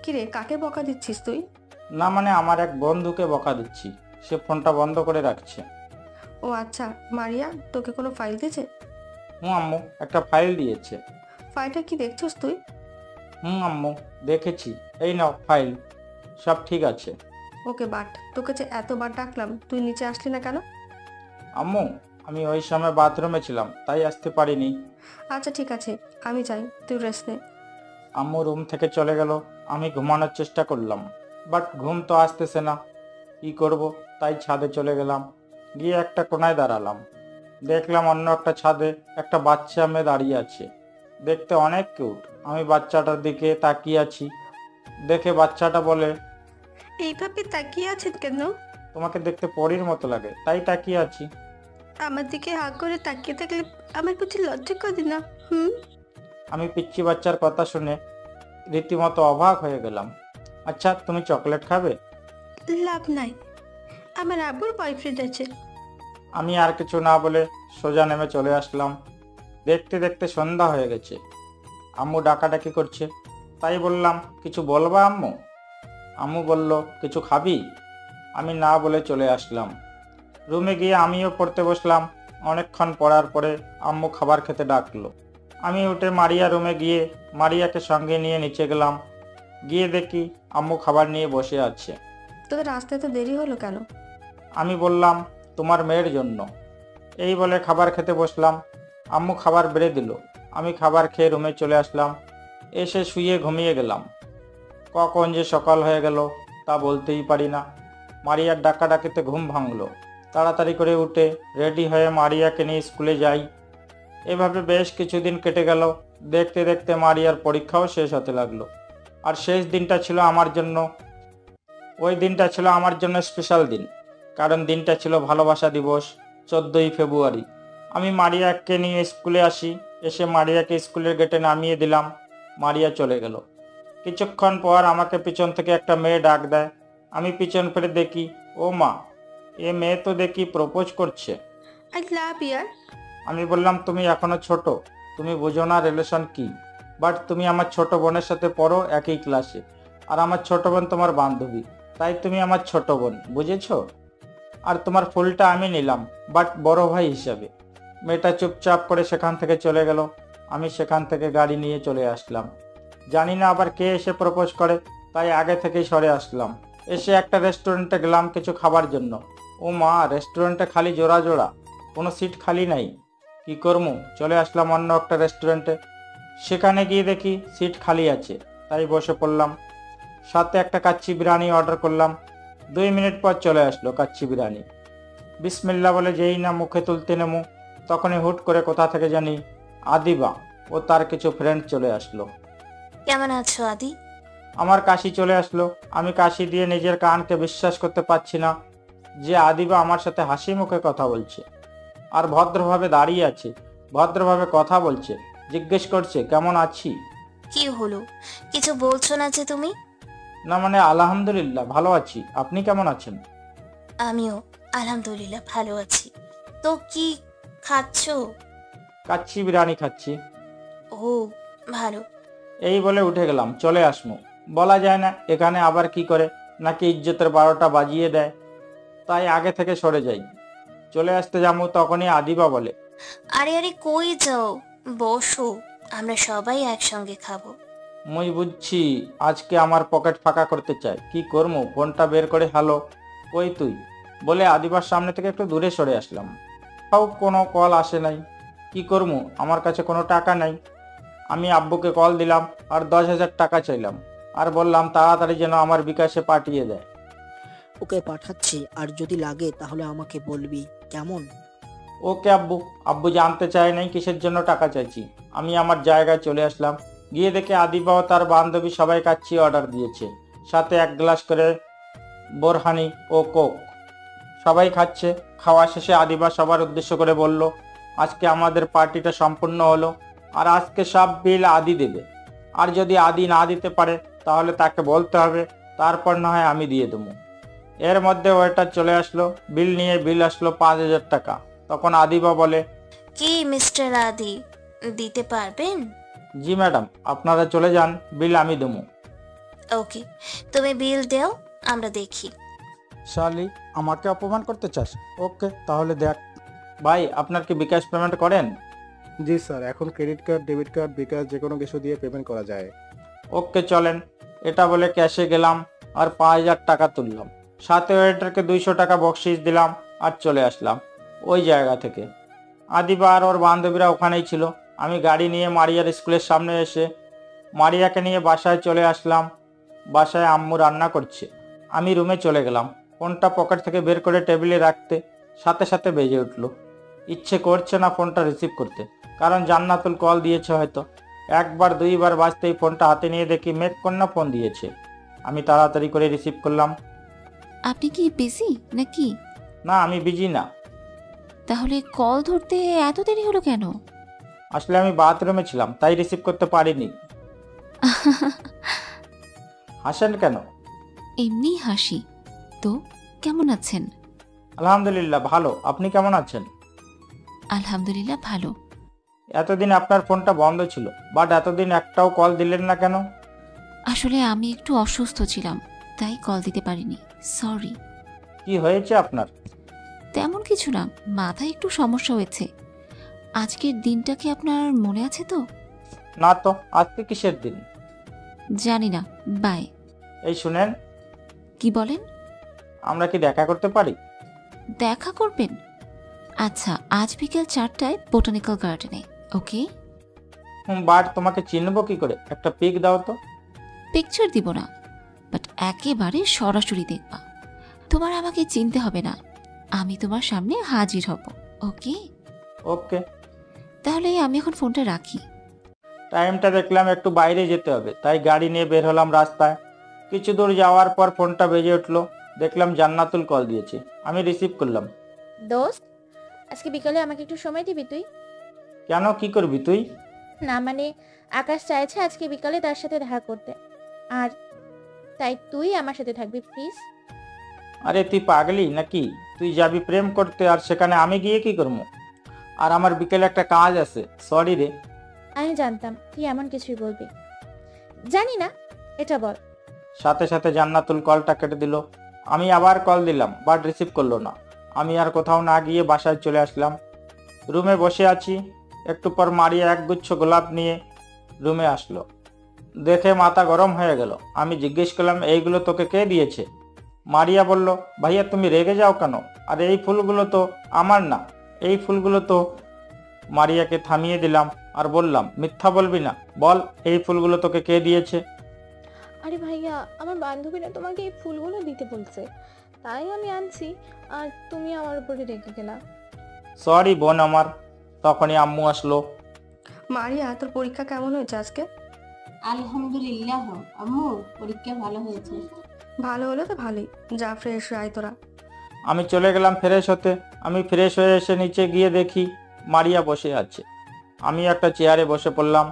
কিরে, কাকে বকা দিচ্ছিস তুই? না মানে আমার এক বন্ধুকে বকা দিচ্ছি, সে ফোনটা বন্ধ করে রাখছে। ও আচ্ছা, মারিয়া তোকে কোনো ফাইল দিয়েছে? আম্মু একটা ফাইল দিয়েছে। ফাইলটা কি দেখছিস তুই? আম্মু দেখেছি, এই নাও ফাইল, সব ঠিক আছে। ওকে, বাট তোকে যে এতবার ডাকলাম তুই নিচে আসলি না কেন? আম্মু আমি ওই সময় বাথরুমে ছিলাম, তাই আসতে পারিনি। আচ্ছা ঠিক আছে, আমি যাই, তুই রেস্ট নে। আম্মু রুম থেকে চলে গেল। আমি ঘুমানোর চেষ্টা করলাম, বাট ঘুম তো আসতেছে না। কি করব, তাই ছাদে চলে গেলাম। গিয়ে একটা কোনায় দাঁড়ালাম। দেখলাম অন্য একটা ছাদে একটা বাচ্চা মেয়ে দাঁড়িয়ে আছে, দেখতে অনেক কিউট। আমি বাচ্চাটার দিকে তাকিয়ে আছি। দেখে বাচ্চাটা বলে, এইভাবে তাকিয়ে আছেন কেন? তোমাকে দেখতে পরীর মতো লাগে, তাই তাকিয়ে আছি। আমার দিকে হাঁ করে তাকিয়ে থাকলে আমার প্রতি লজ্জা করে না? আমি পিচ্চি বাচ্চার কথা শুনে রীতিমতো অবাক হয়ে গেলাম। আচ্ছা, তুমি চকলেট খাবে? লাভ নাই, আমার আব্বুর বয়ফ্রেন্ড আছে। আমি আর কিছু না বলে সোজা নেমে চলে আসলাম। দেখতে দেখতে সন্ধ্যা হয়ে গেছে। আম্মু ডাকাডাকি করছে, তাই বললাম, কিছু বলবা আম্মু? আম্মু বলল, কিছু খাবি? আমি না বলে চলে আসলাম। রুমে গিয়ে আমিও পড়তে বসলাম। অনেকক্ষণ পড়ার পরে আম্মু খাবার খেতে ডাকলো। আমি উঠে মারিয়া রুমে গিয়ে মারিয়াকে সঙ্গে নিয়ে নিচে গেলাম। গিয়ে দেখি আম্মু খাবার নিয়ে বসে আছে। তোদের রাস্তায় তো দেরি হলো কেন? আমি বললাম, তোমার মেয়ের জন্য। এই বলে খাবার খেতে বসলাম। আম্মু খাবার বেড়ে দিল। আমি খাবার খেয়ে রুমে চলে আসলাম। এসে শুয়ে ঘুমিয়ে গেলাম। কখন যে সকাল হয়ে গেল তা বলতেই পারি না। মারিয়ার ডাকাডাকিতে ঘুম ভাঙলো। তাড়াতাড়ি করে উঠে রেডি হয়ে মারিয়াকে নিয়ে স্কুলে যাই। এভাবে বেশ কিছুদিন কেটে গেল। দেখতে দেখতে মারিয়ার পরীক্ষাও শেষ হতে লাগলো। আর শেষ দিনটা ছিল আমার জন্য, ওই দিনটা ছিল আমার জন্য স্পেশাল দিন, কারণ দিনটা ছিল ভালোবাসা দিবস, 14ই ফেব্রুয়ারি। আমি মারিয়াকে নিয়ে স্কুলে আসি। এসে মারিয়াকে স্কুলের গেটে নামিয়ে দিলাম। মারিয়া চলে গেল। কিছুক্ষণ পর আমাকে পিছন থেকে একটা মেয়ে ডাক দেয়। আমি পিছন ফিরে দেখি, ও মা, এ মেয়ে তো দেখি প্রপোজ করছে। আই লাভ ইয়ার। আমি বললাম, তুমি এখনো ছোট, তুমি বুঝো না রিলেশন কি। বাট তুমি আমার ছোট বোনের সাথে পড়ো একই ক্লাসে, আর আমার ছোট বোন তোমার বান্ধবী, তাই তুমি আমার ছোট বোন, বুঝেছো? আর তোমার ফুলটা আমি নিলাম, বাট বড় ভাই হিসাবে। মেয়েটা চুপচাপ করে সেখান থেকে চলে গেল। আমি সেখান থেকে গাড়ি নিয়ে চলে আসলাম। জানি না আবার কে এসে প্রপোজ করে, তাই আগে থেকেই সরে আসলাম। এসে একটা রেস্টুরেন্টে গেলাম কিছু খাবার জন্য। ও মা, রেস্টুরেন্টে খালি জোড়া জোড়া, কোনো সিট খালি নাই। কি করবো, চলে আসলাম অন্য একটা রেস্টুরেন্টে। সেখানে গিয়ে দেখি সিট খালি আছে, তাই বসে পড়লাম। সাথে একটা কাচ্চি বিরিয়ানি অর্ডার করলাম। 2 মিনিট পর চলে আসলো কাচ্চি বিরিয়ানি। বিসমিল্লা বলে যেই না মুখে তুলতে নেমু, তখনই হুট করে কোথা থেকে জানি আদিবা ও তার কিছু ফ্রেন্ড চলে আসলো। কেমন আছো আদি? আমার কাশি চলে আসলো। আমি কাশি দিয়ে নিজের কানকে বিশ্বাস করতে পারছি না যে আদিবা আমার সাথে হাসি মুখে কথা বলছে, আর ভদ্রভাবে দাঁড়িয়ে আছে, ভদ্রভাবে কথা বলছে, জিজ্ঞেস করছে কেমন আছি। কি হলো, কিছু বলছো না যে তুমি? না মানে আলহামদুলিল্লাহ ভালো আছি, আপনি কেমন আছেন? আমিও আলহামদুলিল্লাহ ভালো আছি। তো কি খাচ্ছো? কাচ্চি বিরিয়ানি খাচ্ছি। ও ভালো। এই বলে উঠে গেলাম, চলে আসমু। বলা যায় না এখানে আবার কি করে, নাকি ইজ্জতের 12টা বাজিয়ে দেয়। তাই আগে থেকে সরে যাই। চলে আসতে যাবো তখনই আদিবা বলে, আরে আরে কই যাও, বসো, আমরা সবাই একসঙ্গে খাবো। মুই বুঝছি আজকে আমার পকেট ফাঁকা করতে চাই, কি করবো? ফোনটা বের করে হ্যালো কই তুই বলে আদিবার সামনে থেকে একটু দূরে সরে আসলাম। তাও কোনো কল আসে নাই, কি করবো? আমার কাছে কোনো টাকা নাই। আমি আব্বুকে কল দিলাম আর 10,000 টাকা চাইলাম আর বললাম তাড়াতাড়ি যেন আমার বিকাশে পাঠিয়ে দেয়। ওকে পাঠাচ্ছি, আর যদি লাগে তাহলে আমাকে বলবি, কেমন? ওকে আব্বু। আব্বু জানতে চায় নাই কিসের জন্য টাকা চাইছি। আমি আমার জায়গায় চলে আসলাম, গিয়ে দেখে আদিবা ও তার বান্ধবী সবাই কাচ্চি অর্ডার দিয়েছে, সাথে 1 গ্লাস করে বোরহানি ও কোক। সবাই খাচ্ছে। খাওয়া শেষে আদিবা সবার উদ্দেশ্য করে বলল, আজকে আমাদের পার্টিটা সম্পূর্ণ হলো আর আজকে সব বিল আদি দেবে। আর যদি আদি না দিতে পারে তাহলে তাকে বলতে হবে, তারপর না হয় আমি দিয়ে দেবো। এর মধ্যে ওয়েটার চলে আসলো, বিল নিয়ে। বিল আসলো 5,000 টাকা। তখন আদিবা বলে, কি মিস্টার আদি, দিতে পারবেন? জি ম্যাডাম, আপনারা চলে যান, বিল আমি দেবো। ওকে, তুমি বিল দাও, আমরা দেখি। শালি, আমাকে অপমান করতে চাস? ওকে, তাহলে দেখ। ভাই, আপনার কি বিকাশ পেমেন্ট করেন? জি স্যার, এখন ক্রেডিট কার্ড, ডেবিট কার্ড, বিকাশ যে কোনো কিছু দিয়ে পেমেন্ট করা যায়। ওকে চলেন। এটা বলে ক্যাশে গেলাম আর 5,000 টাকা তুললাম, সাথে ওয়েটারকে 200 টাকা বকশিস দিলাম আর চলে আসলাম ওই জায়গা থেকে। আদিবা আর ওর বান্ধবীরা ওখানেই ছিল। আমি গাড়ি নিয়ে মারিয়ার স্কুলের সামনে এসে মারিয়াকে নিয়ে বাসায় চলে আসলাম। বাসায় আম্মু রান্না করছে। আমি রুমে চলে গেলাম, ফোনটা পকেট থেকে বের করে টেবিলে রাখতে সাথে সাথে বেজে উঠলো। ইচ্ছে করছে না ফোনটা রিসিভ করতে, কারণ জান্নাতুল কল দিয়েছে হয়তো। 1বার 2বার বাজতেই ফোনটা হাতে নিয়ে দেখি মেঘকন্যা ফোন দিয়েছে। আমি তাড়াতাড়ি করে রিসিভ করলাম। আপনি কি বিজি নাকি? না, আমি বিজি না। তাহলে কল ধরতে এত দেরি হলো কেন? আসলে আমি বাথরুমে ছিলাম, তাই রিসিভ করতে পারিনি। হাসেন কেন? এমনি হাসি। তো কেমন আছেন? আলহামদুলিল্লাহ ভালো। আপনি কেমন আছেন? আলহামদুলিল্লাহ ভালো। এতদিন আপনার ফোনটা বন্ধ ছিল, বাট এতদিন একটাও কল দিলেন না কেন? আসলে আমি একটু অসুস্থ ছিলাম, তাই কল দিতে পারিনি, সরি। কি হয়েছে আপনার? তেমন কিছু না, মাথায় একটু সমস্যা হয়েছে। আজকের দিনটা কি আপনার মনে আছে তো? না তো, আজকে কিসের দিন? জানি না, বাই। এই শুনেন। কি বলেন? আমরা কি দেখা করতে পারি? দেখা করবেন? আচ্ছা, আজ বিকেল 4টায় বোটানিক্যাল গার্ডেনে, ওকে? বাট তোমাকে চিনবো কি করে? একটা পিক দাও তো। পিকচার দিব না, বাট একেবারে সরাসরি দেখবা। তোমার আমাকে চিনতে হবে না, আমি তোমার সামনে হাজির হব, ওকে? ওকে। তাহলে আমি এখন ফোনটা রাখি। টাইমটা দেখলাম একটু বাইরে যেতে হবে, তাই গাড়ি নিয়ে বের হলাম রাস্তায়। কিছু দূর যাওয়ার পর ফোনটা বেজে উঠলো। দেখলাম জান্নাতুল কল দিয়েছে। আমি রিসিভ করলাম। দোস্ত, আজকে বিকালে আমাকে একটু সময় দিবি তুই? কেন, কি করবি তুই? না মানে, আকাশ চাইছে আজকে বিকালে তার সাথে দেখা করতে, আর তাই তুই আমার সাথে থাকবি প্লিজ। আরে তুই পাগলি নাকি? তুই যাবি প্রেম করতে আর সেখানে আমি গিয়ে কি করবো? আর আমার বিকেলে একটা কাজ আছে, সরি রে। আমি জানতাম তুই এমন কিছুই বলবি। জানি না, এটা বল। সাথে সাথে জান্নাতুল কলটা কেটে দিল। আমি আবার কল দিলাম, বাট রিসিভ করলো না। আমি আর কোথাও না গিয়ে বাসায় চলে আসলাম। রুমে বসে আছি। একটু পর মারিয়া একগুচ্ছ গোলাপ নিয়ে রুমে আসলো। দেখে মাথা গরম হয়ে গেল। আমি জিজ্ঞেস করলাম, এইগুলো তোকে কে দিয়েছে? মারিয়া বলল, ভাইয়া তুমি রেগে যাও কেন? আর এই ফুলগুলো তো আমার না, এই ফুলগুলো তো। মারিয়াকে থামিয়ে দিলাম আর বললাম, মিথ্যা বলবি না, বল এই ফুলগুলো তোকে কে দিয়েছে? আরে ভাইয়া, আমার বান্ধবীরা তোমাকে এই ফুলগুলো দিতে বলছে, তাই আমি আনছি, আর তুমি আমার উপরে রেখে গেলা। সরি বোন আমার। তখনই আম্মু আসলো। মারিয়া, তোর পরীক্ষা কেমন হয়েছে আজকে? আলহামদুলিল্লাহ আম্মু, পরীক্ষা ভালো হয়েছে। ভালো হলে তো ভালোই, যা ফ্রেশ হয়ে আয় তোরা। আমি চলে গেলাম ফ্রেশ হতে। আমি ফ্রেশ হয়ে এসে নিচে গিয়ে দেখি মারিয়া বসে আছে। আমি একটা চেয়ারে বসে পড়লাম।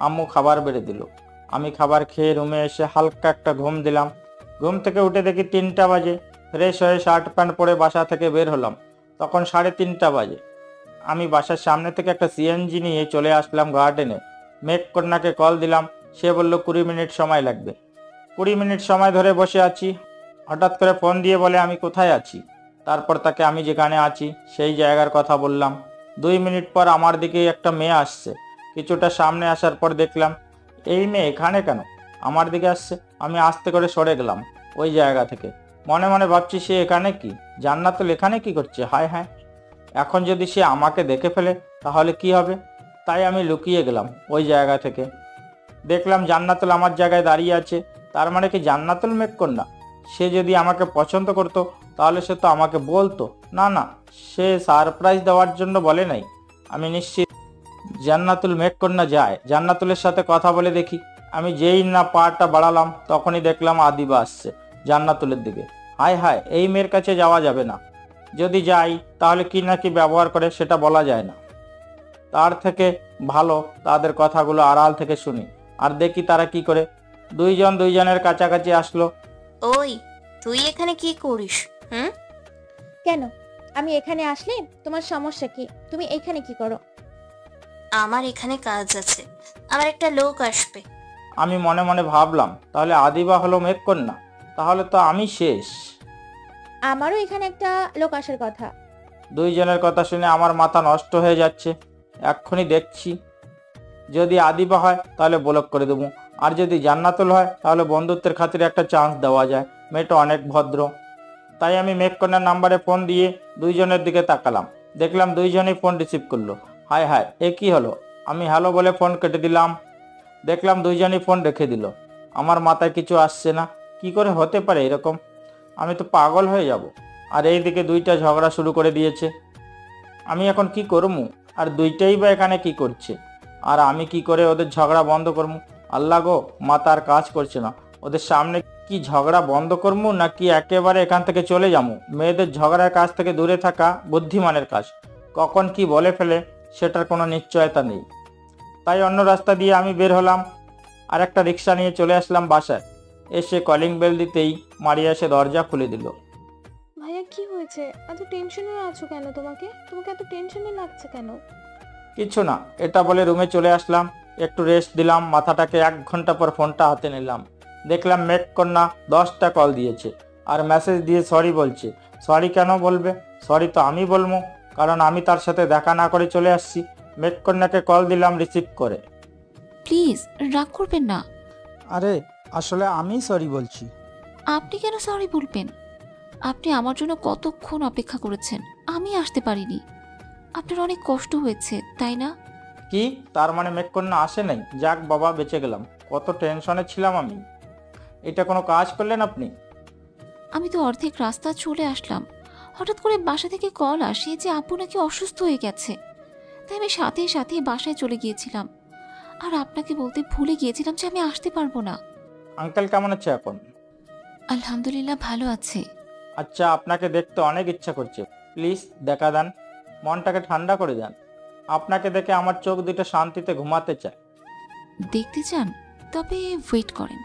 আম্মু খাবার বেড়ে দিল। আমি খাবার খেয়ে রুমে এসে হালকা একটা ঘুম দিলাম। ঘুম থেকে উঠে দেখি 3টা বাজে। ফ্রেশ হয়ে শার্ট প্যান্ট পরে বাসা থেকে বের হলাম, তখন 3:30 বাজে। আমি বাসার সামনে থেকে একটা সিএনজি নিয়ে চলে আসলাম গার্ডেনে। মেঘকন্যাকে কল দিলাম, সে বলল 20 মিনিট সময় লাগবে। 20 মিনিট সময় ধরে বসে আছি। হঠাৎ করে ফোন দিয়ে বলে আমি কোথায় আছি। তারপর তাকে আমি যেখানে আছি সেই জায়গার কথা বললাম। 2 মিনিট পর আমার দিকে একটা মেয়ে আসছে। কিছুটা সামনে আসার পর দেখলাম এই মেয়ে এখানে কেন, আমার দিকে আসছে। আমি আস্তে করে সরে গেলাম ওই জায়গা থেকে। মনে মনে ভাবছি সে এখানে কি, জান্নাতুল এখানে কি করছে? হায় হায়, এখন যদি সে আমাকে দেখে ফেলে তাহলে কি হবে? তাই আমি লুকিয়ে গেলাম ওই জায়গা থেকে। দেখলাম জান্নাতুল আমার জায়গায় দাঁড়িয়ে আছে। তার মানে কি জান্নাতুল মেঘকন্যা? সে যদি আমাকে পছন্দ করতো তাহলে সে তো আমাকে বলতো। না না, সে সারপ্রাইজ দেওয়ার জন্য বলে নাই। আমি নিশ্চিত জান্নাতুল মেঘকন্যা যায়। জান্নাতুলের সাথে কথা বলে দেখি। আমি যেই না পাটা বাড়ালাম তখনই দেখলাম আদিবা আসছে জান্নাতুলের দিকে। হায় হায়, এই মেয়ের কাছে যাওয়া যাবে না। যদি যাই তাহলে কি না কি ব্যবহার করে সেটা বলা যায় না। তার থেকে ভালো তাদের কথাগুলো আড়াল থেকে শুনি আর দেখি তারা কি করে। দুইজনের কাছাকাছি আসলো। ওই, তুই এখানে কি করিস? কেন? আমি এখানে আসলে তোমার সমস্যা কি? তুমি এখানে কি করো? আমার এখানে কাজ আছে, আমার একটা লোক আসবে। আমি মনে মনে ভাবলাম তাহলে আদিবা হলো মেঘকন্যা, তাহলে তো আমি শেষ। আমারও এখানে একটা লোক আসার কথা। দুইজনের কথা শুনে আমার মাথা নষ্ট হয়ে যাচ্ছে। এক্ষুনি দেখছি, যদি আদিবা হয় তাহলে ব্লক করে দেবো, আর যদি জান্নাতুল হয় তাহলে বন্ধুত্বের খাতিরে একটা চান্স দেওয়া যায়। মেয়েটা অনেক ভদ্র। তাই আমি মেঘকন্যার নাম্বারে ফোন দিয়ে দুইজনের দিকে তাকালাম। দেখলাম দুইজনেই ফোন রিসিভ করলো। হায় হায়, এ কি হলো? আমি হ্যালো বলে ফোন কেটে দিলাম। দেখলাম দুইজনই ফোন রেখে দিল। আমার মাথায় কিছু আসছে না, কি করে হতে পারে এরকম? আমি তো পাগল হয়ে যাব। আর এইদিকে দুইটা ঝগড়া শুরু করে দিয়েছে। আমি এখন কি করবো? আর দুইটাই বা এখানে কি করছে? আর আমি কি করে ওদের ঝগড়া বন্ধ করবো? আল্লাহ গো, মাথার কাজ করছে না। ওদের সামনে কি ঝগড়া বন্ধ করবো নাকি একেবারে এখান থেকে চলে যাবো? মেয়েদের ঝগড়ার কাছ থেকে দূরে থাকা বুদ্ধিমানের কাজ। কখন কি বলে ফেলে সেটার কোনো নিশ্চয়তা নেই। তাই অন্য রাস্তা দিয়ে আমি বের হলাম আর একটা রিক্সা নিয়ে চলে আসলাম বাসায়। এসে কলিং বেল দিতেই মারিয়া এসে দরজা খুলে দিল। ভাইয়া কি হয়েছে? এত টেনশনে আছো কেন? তোমাকে এত টেনশনে লাগছে কেন? কিছু না, এটা বলে রুমে চলে আসলাম। একটু রেস্ট দিলাম মাথাটাকে। 1 ঘন্টা পর ফোনটা হাতে নিলাম। দেখলাম মেঘকন্যা 10টা কল দিয়েছে আর মেসেজ দিয়ে সরি বলছে। সরি কেন বলবে? সরি তো আমি বলবো, কারণ আমি তার সাথে দেখা না করে চলে আসছি। মেঘকন্যাকে কল দিলাম, রিসিভ করে। প্লিজ রাগ করবেন না। আরে আসলে আমি সরি বলছি। আপনি কেন সরি বলবেন? আপনি আমার জন্য কতক্ষণ অপেক্ষা করেছেন, আমি আসতে পারিনি। আপনার অনেক কষ্ট হয়েছে, তাই না? কি তার মানে মেঘকন্যা আসে নাই? যাক বাবা, বেঁচে গেলাম। কত টেনশনে ছিলাম আমি। এটা কোনো কাজ করলেন আপনি? আমি তো অর্ধেক রাস্তা চলে আসলাম, হঠাৎ করে বাসা থেকে কল আসে যে আপু নাকি অসুস্থ হয়ে গেছে। তাই আমি সাথে সাথে বাসায় চলে গিয়েছিলাম। আর আপনাকে বলতে ভুলে গিয়েছিলাম যে আমি আসতে পারবো না। আঙ্কেল কেমন আছে এখন? আলহামদুলিল্লাহ ভালো আছে। আচ্ছা, আপনাকে দেখতে অনেক ইচ্ছা করছে। প্লিজ দেখা দেন, মনটাকে ঠান্ডা করে দেন। আপনাকে দেখে আমার চোখ দুটো শান্তিতে ঘুমাতে চায়। দেখতে চান? তবে ওয়েট করেন,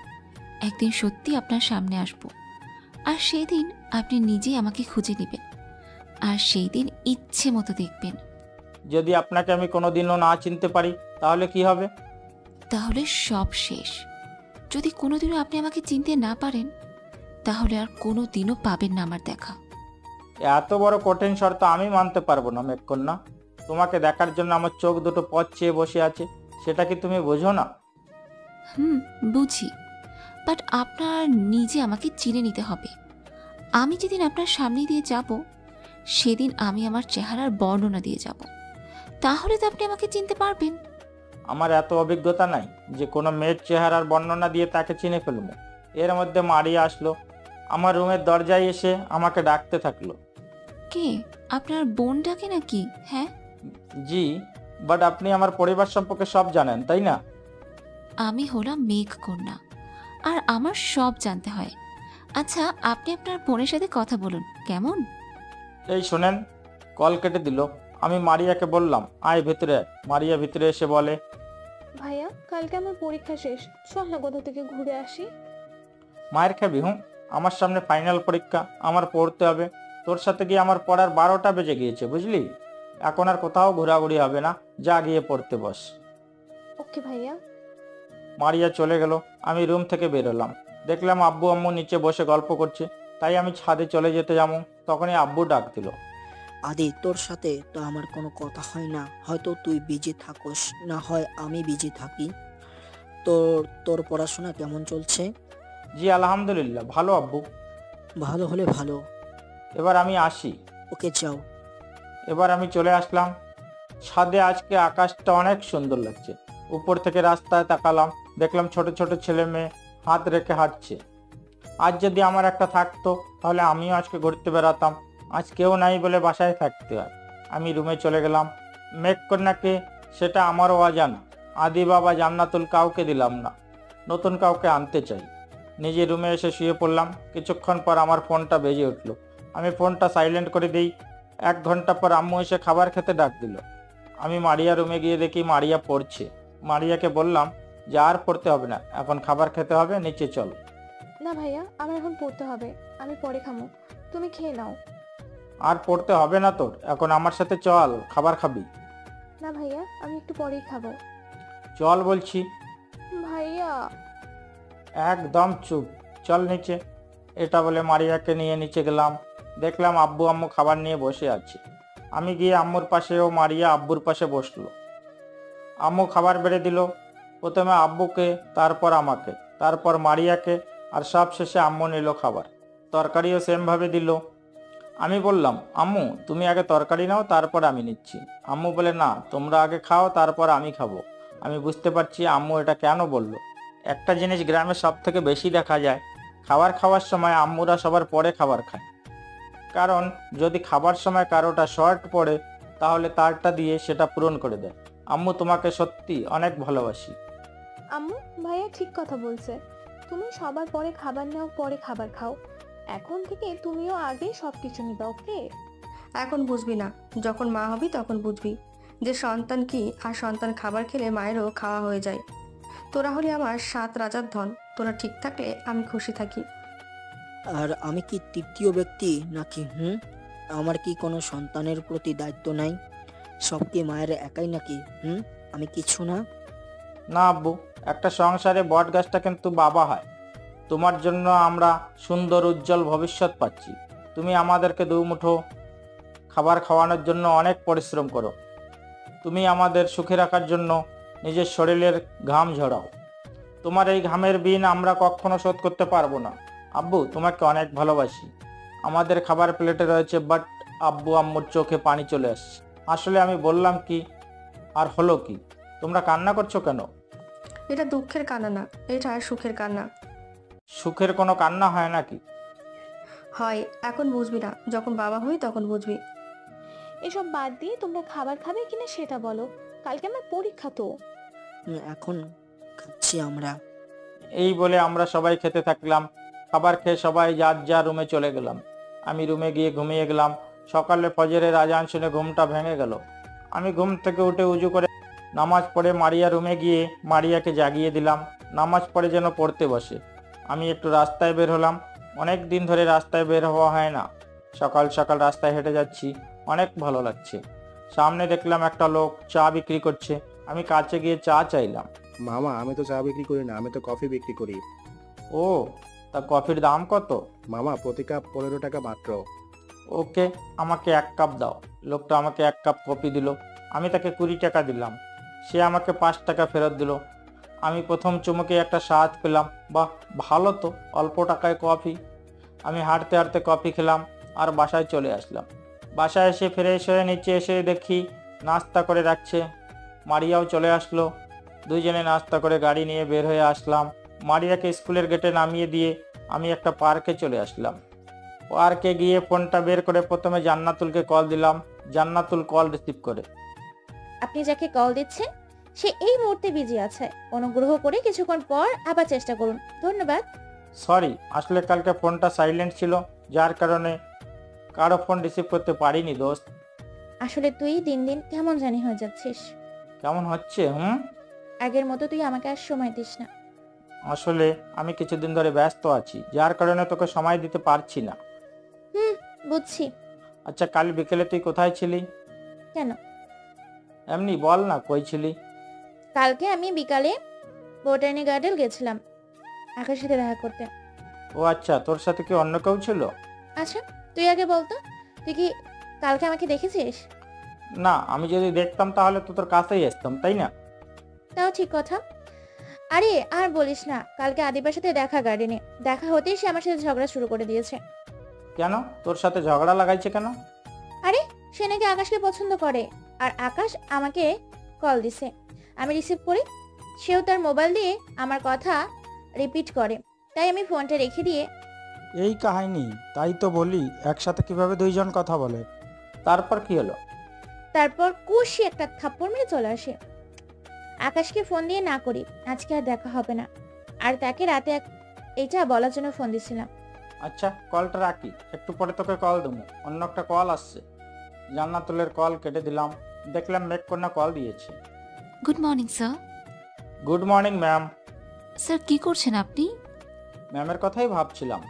একদিন সত্যি আপনার সামনে আসব। আর সেই দিন আপনি নিজেই আমাকে খুঁজে নেবেন, আর সেই দিন ইচ্ছে মতো দেখবেন। যদি আপনাকে আমি কোনোদিনও না চিনতে পারি তাহলে কি হবে? তাহলে সব শেষ। যদি কোনোদিনও আপনি আমাকে চিনতে না পারেন তাহলে আর কোনোদিনও পাবেন না আমার দেখা। এত বড় কঠিন শর্ত আমি মানতে পারবো না মেঘকন্যা। তোমাকে দেখার জন্য আমার চোখ দুটো পথ চেয়ে বসে আছে, সেটা কি তুমি বোঝো না? বুঝি, বাট আপনার নিজে আমাকে চিনে নিতে হবে। আমি যেদিন আপনার সামনে দিয়ে যাব সেদিন আমি আমার চেহারার বর্ণনা দিয়ে যাব, তাহলে তো আপনি আমাকে চিনতে পারবেন। আমার এত অভিজ্ঞতা নাই যে কোনো মেয়ের চেহারার বর্ণনা দিয়ে তাকে চিনে ফেলবো। এর মধ্যে মারিয়া আসলো। আমার রুমের দরজায় এসে আমাকে ডাকতে থাকলো। কে? আপনার বোন ডাকে নাকি? হ্যাঁ জি, বাট আপনি আমার পরিবার সম্পর্কে সব জানেন, তাই না? আমি হলাম মেঘকন্যা, আর আমার সব জানতে হয়। আচ্ছা, আপনি আপনার বোনের সাথে কথা বলুন কেমন? এই শোনেন, কল কেটে দিল। আমি মারিয়াকে বললাম আয় ভেতরে আয়। মারিয়া ভিতরে এসে বলে, ভাইয়া কালকে আমার পরীক্ষা শেষ, চল না কোথা থেকে ঘুরে আসি। মায়ের খাবি? আমার সামনে ফাইনাল পরীক্ষা, আমার পড়তে হবে। তোর সাথে গিয়ে আমার পড়ার 12টা বেজে গিয়েছে, বুঝলি? এখন আর কোথাও ঘোরাঘুরি হবে না, যা গিয়ে পড়তে বস। ওকে ভাইয়া। মারিয়া চলে গেল। আমি রুম থেকে বেরোলাম। দেখলাম আব্বু আম্মু নিচে বসে গল্প করছে। তাই আমি ছাদে চলে যেতে যাবো, তখনই আব্বু ডাক দিল। আদি, তোর সাথে তো আমার কোনো কথা হয় না, হয়তো তুই বিজি থাকোস, না হয় আমি বিজি থাকি। তোর তোর পড়াশোনা কেমন চলছে? জি আলহামদুলিল্লাহ, ভালো আব্বু। ভালো হলে ভালো। এবার আমি আসি। ওকে, যাও। এবার আমি চলে আসলাম ছাদে। আজকে আকাশটা অনেক সুন্দর লাগছে। উপর থেকে রাস্তায় তাকালাম, দেখলাম ছোট ছোট ছেলে মেয়ে হাত রেখে হাঁটছে। আজ যদি আমার একটা থাকতো তাহলে আমিও আজকে ঘুরতে বেড়াতাম। আজ কেউ নাই বলে বাসায় থাকতে হয়। আমি রুমে চলে গেলাম। মেঘকন্যাকে সেটা আমারও অজানা। আদি বাবা জান্নাতুল কাউকে দিলাম না, নতুন কাউকে আনতে চাই। নিজে রুমে এসে শুয়ে পড়লাম। কিছুক্ষণ পর আমার ফোনটা বেজে উঠলো। আমি ফোনটা সাইলেন্ট করে দিই। 1 ঘন্টা পর আম্মু এসে খাবার খেতে ডাক দিল। আমি মারিয়া রুমে গিয়ে দেখি মারিয়া পড়ছে। মারিয়াকে বললাম যে আর পড়তে হবে না, এখন খাবার খেতে হবে, নিচে চলো। না ভাইয়া, আমার এখন পড়তে হবে, আমি পরে খামো, তুমি খেয়ে নাও। আর পড়তে হবে না তোর, এখন আমার সাথে চল, খাবার খাবি। না ভাইয়া, আমি একটু পরেই খাবো। চল বলছি। ভাইয়া। একদম চুপ, চল নিচে। এটা বলে মারিয়াকে নিয়ে নিচে গেলাম। দেখলাম আব্বু আম্মু খাবার নিয়ে বসে আছে। আমি গিয়ে আম্মুর পাশে ও মারিয়া আব্বুর পাশে বসলো। আম্মু খাবার বেড়ে দিল। প্রথমে আব্বুকে, তারপর আমাকে, তারপর মারিয়াকে, আর সব শেষে আম্মু নিল খাবার। তরকারিও সেমভাবে দিল। আমি বললাম, আম্মু তুমি আগে তরকারি নাও, তারপর আমি নিচ্ছি। আম্মু বলে, না তোমরা আগে খাও, তারপর আমি খাবো। আমি বুঝতে পারছি আম্মু এটা কেন বললো। একটা জিনিস গ্রামে সব থেকে বেশি দেখা যায়, খাবার খাওয়ার সময় আম্মুরা সবার পরে খাবার খায়। কারণ যদি খাবার সময় কারোটা শর্ট পড়ে তাহলে তারটা দিয়ে সেটা পূরণ করে দেয়। আম্মু তোমাকে সত্যি অনেক ভালোবাসি। আম্মু, ভাইয়া ঠিক কথা বলছে, তুমি সবার পরে খাবার নাও, পরে খাবার খাও। এখন থেকে তুমিও আগে সবকিছু নিবা, ওকে? এখন বুঝবি না, যখন মা হবি তখন বুঝবি যে সন্তান কি, আর সন্তান খাবার খেলে মায়েরও খাওয়া হয়ে যায়। তোরা হলে আমার 7 রাজার ধন, তোরা ঠিক থাকলে আমি খুশি থাকি। আর আমি কি তৃতীয় ব্যক্তি নাকি? আমার কি কোনো সন্তানের প্রতি দায়িত্ব নাই? সব কি মায়ের একাই নাকি? আমি কিছু না? না আব্বু, একটা সংসারে বট গাছটা কিন্তু বাবা হয়। তোমার জন্য আমরা সুন্দর উজ্জ্বল ভবিষ্যৎ পাচ্ছি। তুমি আমাদেরকে 2 মুঠো খাবার খাওয়ানোর জন্য অনেক পরিশ্রম করো। তুমি আমাদের সুখে রাখার জন্য নিজের শরীরের ঘাম ঝরাও। তোমার এই ঘামের বিন আমরা কখনো শোধ করতে পারবো না। আব্বু তোমাকে অনেক ভালোবাসি। আমাদের খাবার প্লেটে রয়েছে, বাট আব্বু আম্মুর চোখে পানি চলে আসছে। আসলে আমি বললাম কি আর হলো কি? তোমরা কান্না করছো কেন? এটা দুঃখের কান্না না, এটা সুখের কান্না। সুখের কোনো কান্না হয় নাকি? হয়, এখন বুঝবি না, যখন বাবা হই তখন বুঝবি। এসব বাদ দিয়ে তোমরা খাবার খাবে কিনা সেটা বলো, কালকে আমার পরীক্ষা তো। এখন খাচ্ছি আমরা। এই বলে আমরা সবাই খেতে থাকলাম। খাবার খেয়ে সবাই যার যার রুমে চলে গেলাম। আমি রুমে গিয়ে ঘুমিয়ে গেলাম। সকালে ফজরের আজান শুনে ঘুমটা ভেঙে গেল। আমি ঘুম থেকে উঠে উজু করে নামাজ পড়ে মারিয়া রুমে গিয়ে মারিয়াকে জাগিয়ে দিলাম। নামাজ পড়ে যেন পড়তে বসে। আমি একটু রাস্তায় বের হলাম। অনেক দিন ধরে রাস্তায় বের হওয়া হয় না। সকাল সকাল রাস্তায় হেঁটে যাচ্ছি, অনেক ভালো লাগছে। সামনে দেখলাম একটা লোক চা বিক্রি করছে। আমি কাছে গিয়ে চা চাইলাম। মামা, আমি তো চা বিক্রি করি না, আমি তো কফি বিক্রি করি। ও, তা কফির দাম কত? মামা, প্রতি কাপ 15 টাকা মাত্র। ওকে, আমাকে 1 কাপ দাও। লোকটা আমাকে 1 কাপ কফি দিল। আমি তাকে 20 টাকা দিলাম। সে আমাকে 5 টাকা ফেরত দিল। আমি প্রথম চুমুকে একটা স্বাদ পেলাম। বাহ, ভালো তো, অল্প টাকায় কফি। আমি হাঁটতে হাঁটতে কফি খেলাম আর বাসায় চলে আসলাম। বাসায় এসে ফ্রেশ হয়ে নিচে এসে দেখি নাস্তা করে রাখছে। মারিয়াও চলে আসলো। দুইজনে নাস্তা করে গাড়ি নিয়ে বের হয়ে আসলাম। মারিয়াকে স্কুলের গেটে নামিয়ে দিয়ে আমি একটা পার্কে চলে আসলাম। পার্কে গিয়ে ফোনটা বের করে প্রথমে জান্নাতুলকে কল দিলাম। জান্নাতুল কল রিসিভ করে। আপনি যাকে কল দিচ্ছেন সে এই মুহূর্তে বিজি আছে, অনুগ্রহ করে কিছুক্ষণ পর আবার চেষ্টা করুন, ধন্যবাদ। সরি, আসলে কালকে ফোনটা সাইলেন্ট ছিল, যার কারণে কারো ফোন রিসিভ করতে পারিনি দোস্ত। আসলে তুই দিন দিন কেমন জানি হয়ে যাচ্ছিস। কেমন হচ্ছে? আগের মতো তুই আমাকে আর সময় দিস না। আসলে আমি কিছুদিন ধরে ব্যস্ত আছি, যার কারণে তোকে সময় দিতে পারছি না। বুঝছি। আচ্ছা, কাল বিকেলে তুই কোথায় ছিলি? কেন? এমনি বল না, কই ছিলি? কালকে আমি বিকালে বোটানি গার্ডেন গেছিলাম আকাশের সাথে দেখা করতে। ও আচ্ছা, তোর সাথে কি অন্য কেউ ছিল? আচ্ছা তুই আগে বলতো, তুই কি কালকে আমাকে দেখেছিস? না, আমি যদি দেখতাম তাহলে তো তোর কাছেই আসতাম, তাই না? তাও ঠিক কথা। আরে আর বলিস না, কালকে আদিবার সাথে দেখা গার্ডেনে, দেখা হতেই সে আমার সাথে ঝগড়া শুরু করে দিয়েছে। কেন, তোর সাথে ঝগড়া লাগাইছে কেন? আরে সে নাকি আকাশকে পছন্দ করে, আর আকাশ আমাকে কল দিছে, আমি রিসিভ করি, সেও তার মোবাইল দিয়ে আমার কথা রিপিট করে, তাই আমি ফোনটা রেখে দিয়ে। এই কাহিনী, তাই তো বলি একসাথে কিভাবে দুইজন কথা বলে। তারপর কি হলো? তারপর কুশি একটা থাপ্পড় মেরে চলে আসে। আকাশকে ফোন দিয়ে না করি, আজকে আর দেখা হবে না, আর তাকে রাতে এটা বলার জন্য ফোন দিছিলাম। আচ্ছা, কলটা রাখি, একটু পরে তোকে কল দেবো, অন্য একটা কল আসছে। জান্নাতুলের কল কেটে দিলাম, দেখলাম মেঘকন্যা কল দিয়েছে। Good morning sir. Good morning ma'am. Sir কি করছেন আপনি? ম্যামের কথাই ভাবছিলাম,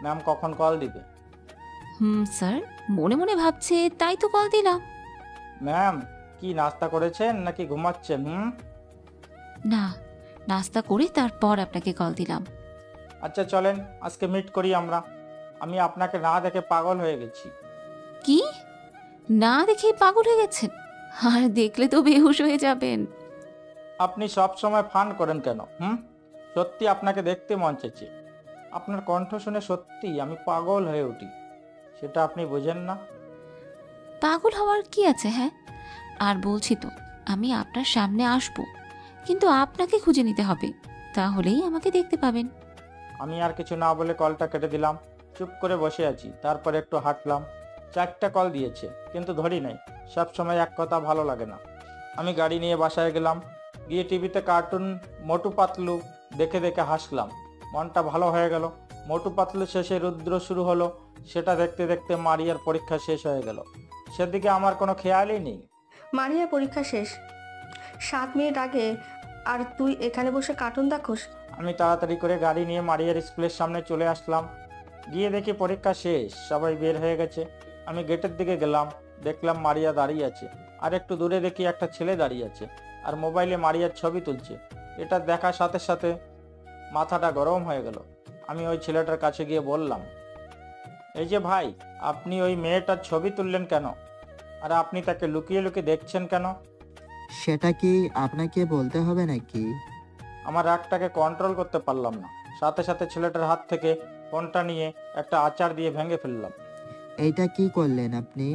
ম্যাম কখন কল দিবে। স্যার মনে মনে ভাবছে তাই তো কল দিলাম। ম্যাম কি নাস্তা করেছেন নাকি ঘুমাচ্ছেন? না, নাস্তা করে তারপর আপনাকে কল দিলাম। আচ্ছা চলেন আজকে মিট করি আমরা, আমি আপনাকে না দেখে পাগল হয়ে গেছি। কি, না দেখেই পাগল হয়ে গেছেন? আর দেখলে তো বেহুশ হয়ে যাবেন। আপনি সব সময় ফান করেন কেন? সত্যি আপনাকে দেখতে মন চাইছে, আপনার কণ্ঠ শুনে সত্যি আমি পাগল হয়ে উঠি, সেটা আপনি বোঝেন না। পাগল হওয়ার কি আছে? হ্যাঁ, আর বলছি তো আমি আপনার সামনে আসব, কিন্তু আপনাকে খুঁজে নিতে হবে, তাহলেই আমাকে দেখতে পাবেন। আমি আর কিছু না বলে কলটা কেটে দিলাম, চুপ করে বসে আছি। তারপর একটু হাঁটলাম, 4টা কল দিয়েছে কিন্তু ধরি নাই, সব সময় এক কথা ভালো লাগে না। আমি গাড়ি নিয়ে বাসায় গেলাম, গিয়ে টিভিতে কার্টুন মোটু পাতলু দেখে দেখে হাসলাম, মনটা ভালো হয়ে গেল। মোটু পাতলু শেষে রুদ্র শুরু হলো, সেটা দেখতে দেখতে মারিয়ার পরীক্ষা শেষ হয়ে গেল, সেদিকে আমার কোনো খেয়ালই নেই। মারিয়ার পরীক্ষা শেষ 7 মিনিট আগে, আর তুই এখানে বসে কার্টুন দেখোস? আমি তাড়াতাড়ি করে গাড়ি নিয়ে মারিয়ার স্কুলের সামনে চলে আসলাম, গিয়ে দেখি পরীক্ষা শেষ, সবাই বের হয়ে গেছে। আমি গেটের দিকে গেলাম, দেখলাম মারিয়া দাঁড়িয়ে আছে, আর একটু দূরে দেখি একটা ছেলে দাঁড়িয়ে আছে আর মোবাইলে মারিয়ার ছবি তুলছে। এটা দেখার সাথে সাথে মাথাটা গরম হয়ে গেল। আমি ওই ছেলেটার কাছে গিয়ে বললাম, এই যে ভাই, আপনি ওই মেয়েটার ছবি তুললেন কেন, আর আপনি তাকে লুকিয়ে লুকিয়ে দেখছেন কেন? সেটা কি আপনাকে বলতে হবে নাকি? আমার রাগটাকে কন্ট্রোল করতে পারলাম না, সাথে সাথে ছেলেটার হাত থেকে ফোনটা নিয়ে একটা আচার দিয়ে ভেঙে ফেললাম। এইটা কি করলেন আপনি?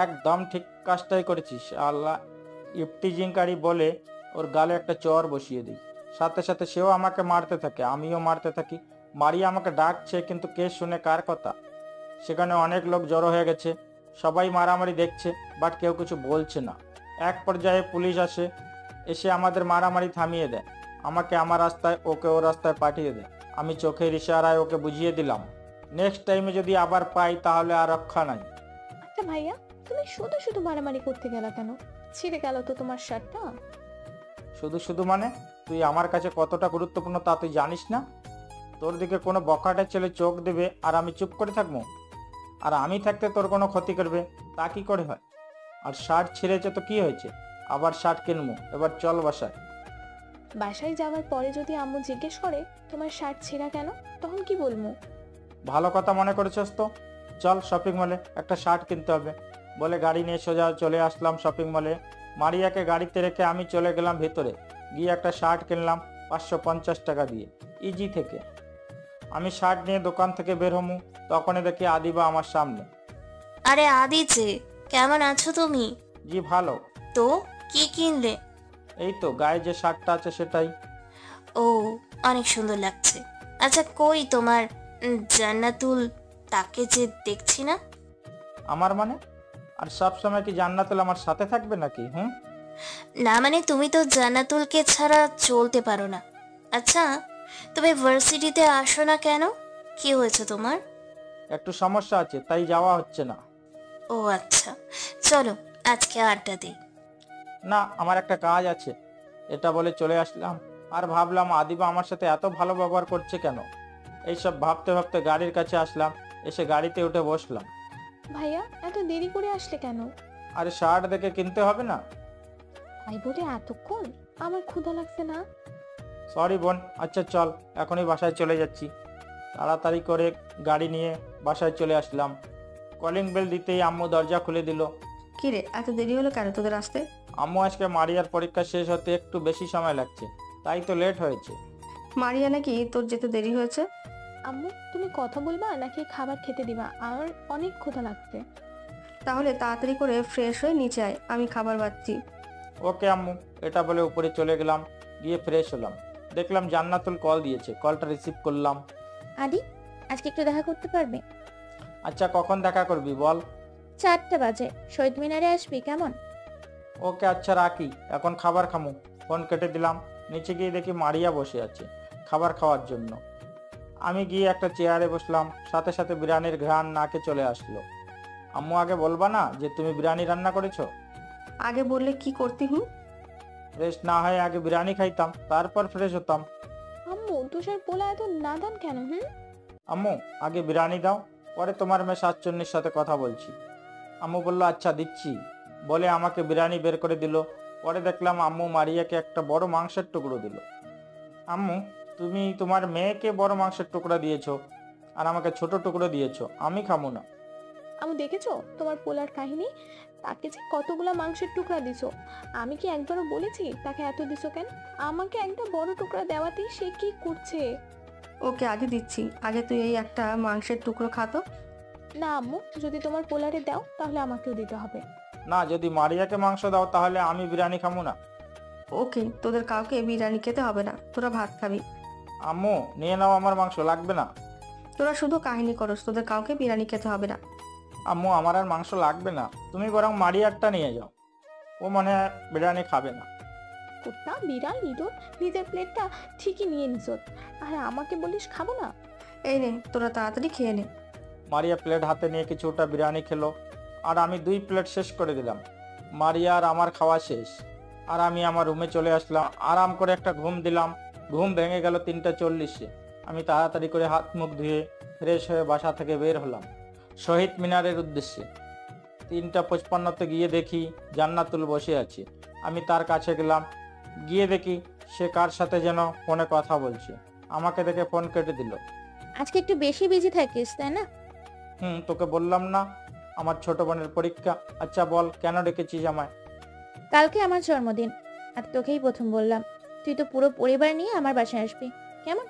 একদম ঠিক কাজটাই করেছিস, আল্লাহ ইফটিজিংকারী বলে ওর গালে একটা চর বসিয়ে দিই, সাথে সাথে সেও আমাকে মারতে থাকে, আমিও মারতে থাকি। মারিয়া আমাকে ডাকছে, কিন্তু কে শুনে কার কথা? সেখানে অনেক লোক জড়ো হয়ে গেছে, সবাই মারামারি দেখছে, বাট কেউ কিছু বলছে না। এক পর্যায়ে পুলিশ আসে, এসে আমাদের মারামারি থামিয়ে দেয়, আমাকে আমার রাস্তায়, ওকে ওর রাস্তায় পাঠিয়ে দেয়। আমি চোখের ইশারায় ওকে বুঝিয়ে দিলাম, নেক্সট টাইমে যদি আবার পাই তাহলে আর রক্ষা নাই। আচ্ছা ভাইয়া, তুমি শুধু শুধু মারামারি করতে গেলা কেন? ছিঁড়ে গেল তো তোমার শার্টটা। শুধু শুধু মানে, তুই আমার কাছে কতটা গুরুত্বপূর্ণ তা তুই জানিস না? তোর দিকে কোনো বকাটা ছেলে চোখ দেবে আর আমি চুপ করে থাকবো? আর আমি থাকতে তোর কোনো ক্ষতি করবে, তা কি করে হয়? আর শার্ট ছিঁড়েছে তো কি হয়েছে, আবার শার্ট কিনবো, এবার চল বাসায়। বাসায় যাওয়ার পরে যদি আম্মু জিজ্ঞেস করে তোমার শার্ট ছেঁড়া কেন, তখন কি বলবো? ভালো কথা মনে করেছস তো, চল শপিং মলে, একটা শার্ট কিনতে হবে। বলে গাড়ি নিয়ে সোজা চলে আসলাম শপিং মলে। মারিয়াকে গাড়িতে রেখে আমি চলে গেলাম ভেতরে, গিয়ে একটা শার্ট কিনলাম 550 টাকা দিয়ে, ইজি থেকে। আমি শার্ট নিয়ে দোকান থেকে বের হমু, তখনই দেখি আদিবা আমার সামনে। আরে আদিজে, কেমন আছো তুমি? জি ভালো। তো কি কিনলে? এই তো গায়ে যে শার্টটা আছে সেটাই। ও, অনেক সুন্দর লাগছে। আচ্ছা কই তোমার জান্নাতুল, তাকে যে দেখছি না? আমার মানে? আর সব সময় কি জান্নাতুল আমার সাথে থাকবে নাকি? না মানে তুমি তো জান্নাতুলকে ছাড়া চলতে পারো না। আচ্ছা তুমি ভার্সিটিতে আসো না কেন? কি হয়েছে তোমার? একটু সমস্যা আছে, তাই যাওয়া হচ্ছে না। ও আচ্ছা, চলো আজকে আড্ডা দিই। না, আমার একটা কাজ আছে, এটা বলে চলে আসলাম। আর ভাবলাম আদিবা আমার সাথে এত ভালো ব্যবহার করছে কেন। এইসব ভাবতে ভাবতে গাড়ির কাছে আসলাম, এসে গাড়িতে উঠে বসলাম। ভাইয়া এত দেরি করে আসলে কেন? আরে শার্ট দেখে কিনতে হবে না? তাই বলে এতক্ষণ? আমার ক্ষুধা লাগছে না। সরি বোন, আচ্ছা চল, এখনই বাসায় চলে যাচ্ছি। তাড়াতাড়ি করে গাড়ি নিয়ে বাসায় চলে আসলাম। কলিং বেল দিতেই আম্মু দরজা খুলে দিল। কি রে, এত দেরি হলো কেন তোদের আসতে? আম্মু, আজকে মারিয়ার পরীক্ষা শেষ হতে একটু বেশি সময় লাগছে, তাই তো লেট হয়েছে। মারিয়া নাকি তোর যেতে দেরি হয়েছে? আম্মু তুমি কথা বলবা নাকি খাবার খেতে দিবা? আমার অনেক ক্ষুধা লাগছে। তাহলে তাড়াতাড়ি করে ফ্রেশ হয়ে নিচে আয়, আমি খাবার বাচ্ছি। ওকে আম্মু। এটা বলে উপরে চলে গেলাম। গিয়ে ফ্রেশ হলাম। দেখলাম জান্নাতুল কল দিয়েছে। কলটা রিসিভ করলাম। আদি, আজকে একটু দেখা করতে পারবে? আচ্ছা, কখন দেখা করবি বল? 4টা বাজে, শহীদ মিনারে আসবি কেমন? ওকে আচ্ছা, রাখি, এখন খাবার খামু। ফোন কেটে দিলাম। নিচে গিয়ে দেখি মারিয়া বসে আছে খাবার খাওয়ার জন্য। আমি গিয়ে একটা চেয়ারে বসলাম। সাথে সাথে বিরিয়ানির ঘ্রাণ নাকে চলে আসলো। আম্মু, আগে বলবা না যে তুমি বিরিয়ানি রান্না করেছো? আগে বললে কি করতি? ফ্রেশ না হয়ে আগে বিরিয়ানি খাইতাম, তারপর ফ্রেশ হতাম। আম্মু তুষার পোলা এত নাদান কেন? আম্মু, আগে বিরিয়ানি দাও, পরে তোমার মেয়ে শাকচুন্নির সাথে কথা বলছি। আম্মু বলল আচ্ছা দিচ্ছি, বলে আমাকে বিরিয়ানি বের করে দিল। পরে দেখলাম আম্মু মারিয়াকে একটা বড় মাংসের টুকরো দিল। আম্মু, তুমি তোমার মেয়েকে বড় মাংসের টুকরা দিয়েছো আর আমাকে ছোট টুকরো দিয়েছো, আমি খামু না। আম্মু দেখেছো তোমার পোলার কাহিনী? তাকে যে কতগুলা মাংসের টুকরা দিছো, আমি কি একবারও বলেছি তাকে এত দিছো কেন? আমাকে একটা বড় টুকরা দেওয়াতেই সে কি করছে? ওকে আগে দিচ্ছি, আগে তুই এই একটা মাংসের টুকরো খাতো। না আম্মু, যদি তোমার পোলারে দাও তাহলে আমাকেও দিতে হবে। না, যদি মারিয়াকে মাংস দাও তাহলে আমি বিরিয়ানি খামু না। ওকে, তোদের কাউকে বিরিয়ানি খেতে হবে না, তোরা ভাত খাবি। আম্মু, নিয়ে নাও, আমার মাংস লাগবে না। তোরা শুধু কাহিনী করস, তোদের কাউকে বিরিয়ানি খেতে হবে না। আম্মু, আমার আর মাংস লাগবে না, তুমি বরং মারিয়ারটা নিয়ে যাও, ও মনে হয় বিরিয়ানি খাবে না। কুত্তা বিড়াল ইঁদুর, নিজের প্লেটটা ঠিকই নিয়ে নিস, আর আমাকে বলিস খাবো না। এই নে, তোরা তাড়াতাড়ি খেয়ে নে। মারিয়া প্লেট হাতে নিয়ে কিছুটা বিরিয়ানি খেলো, আর আমি 2 প্লেট শেষ করে দিলাম। মারিয়া আর আমার খাওয়া শেষ, আর আমি আমার রুমে চলে আসলাম। আরাম করে একটা ঘুম দিলাম। ঘুম ভেঙে গেল 3:40-এ। আমি তাড়াতাড়ি করে হাত মুখ ধুয়ে ফ্রেশ হয়ে বাসা থেকে বের হলাম শহীদ মিনারের উদ্দেশ্যে। 3:55-তে গিয়ে দেখি জান্নাতুল বসে আছে। আমি তার কাছে গেলাম। গিয়ে দেখি সে কার সাথে যেন ফোনে কথা বলছে। আমাকে দেখে ফোন কেটে দিল। আজকে একটু বেশি বিজি থাকিস তাই না? তোকে বললাম না আমার ছোট বোনের পরীক্ষা। আচ্ছা বল, কেন ডেকেছিস আমায়? কালকে আমার জন্মদিন, আর তোকেই প্রথম বললাম, তুই তো পুরো পরিবার নিয়ে আমার বাসায় আসবি কেমন?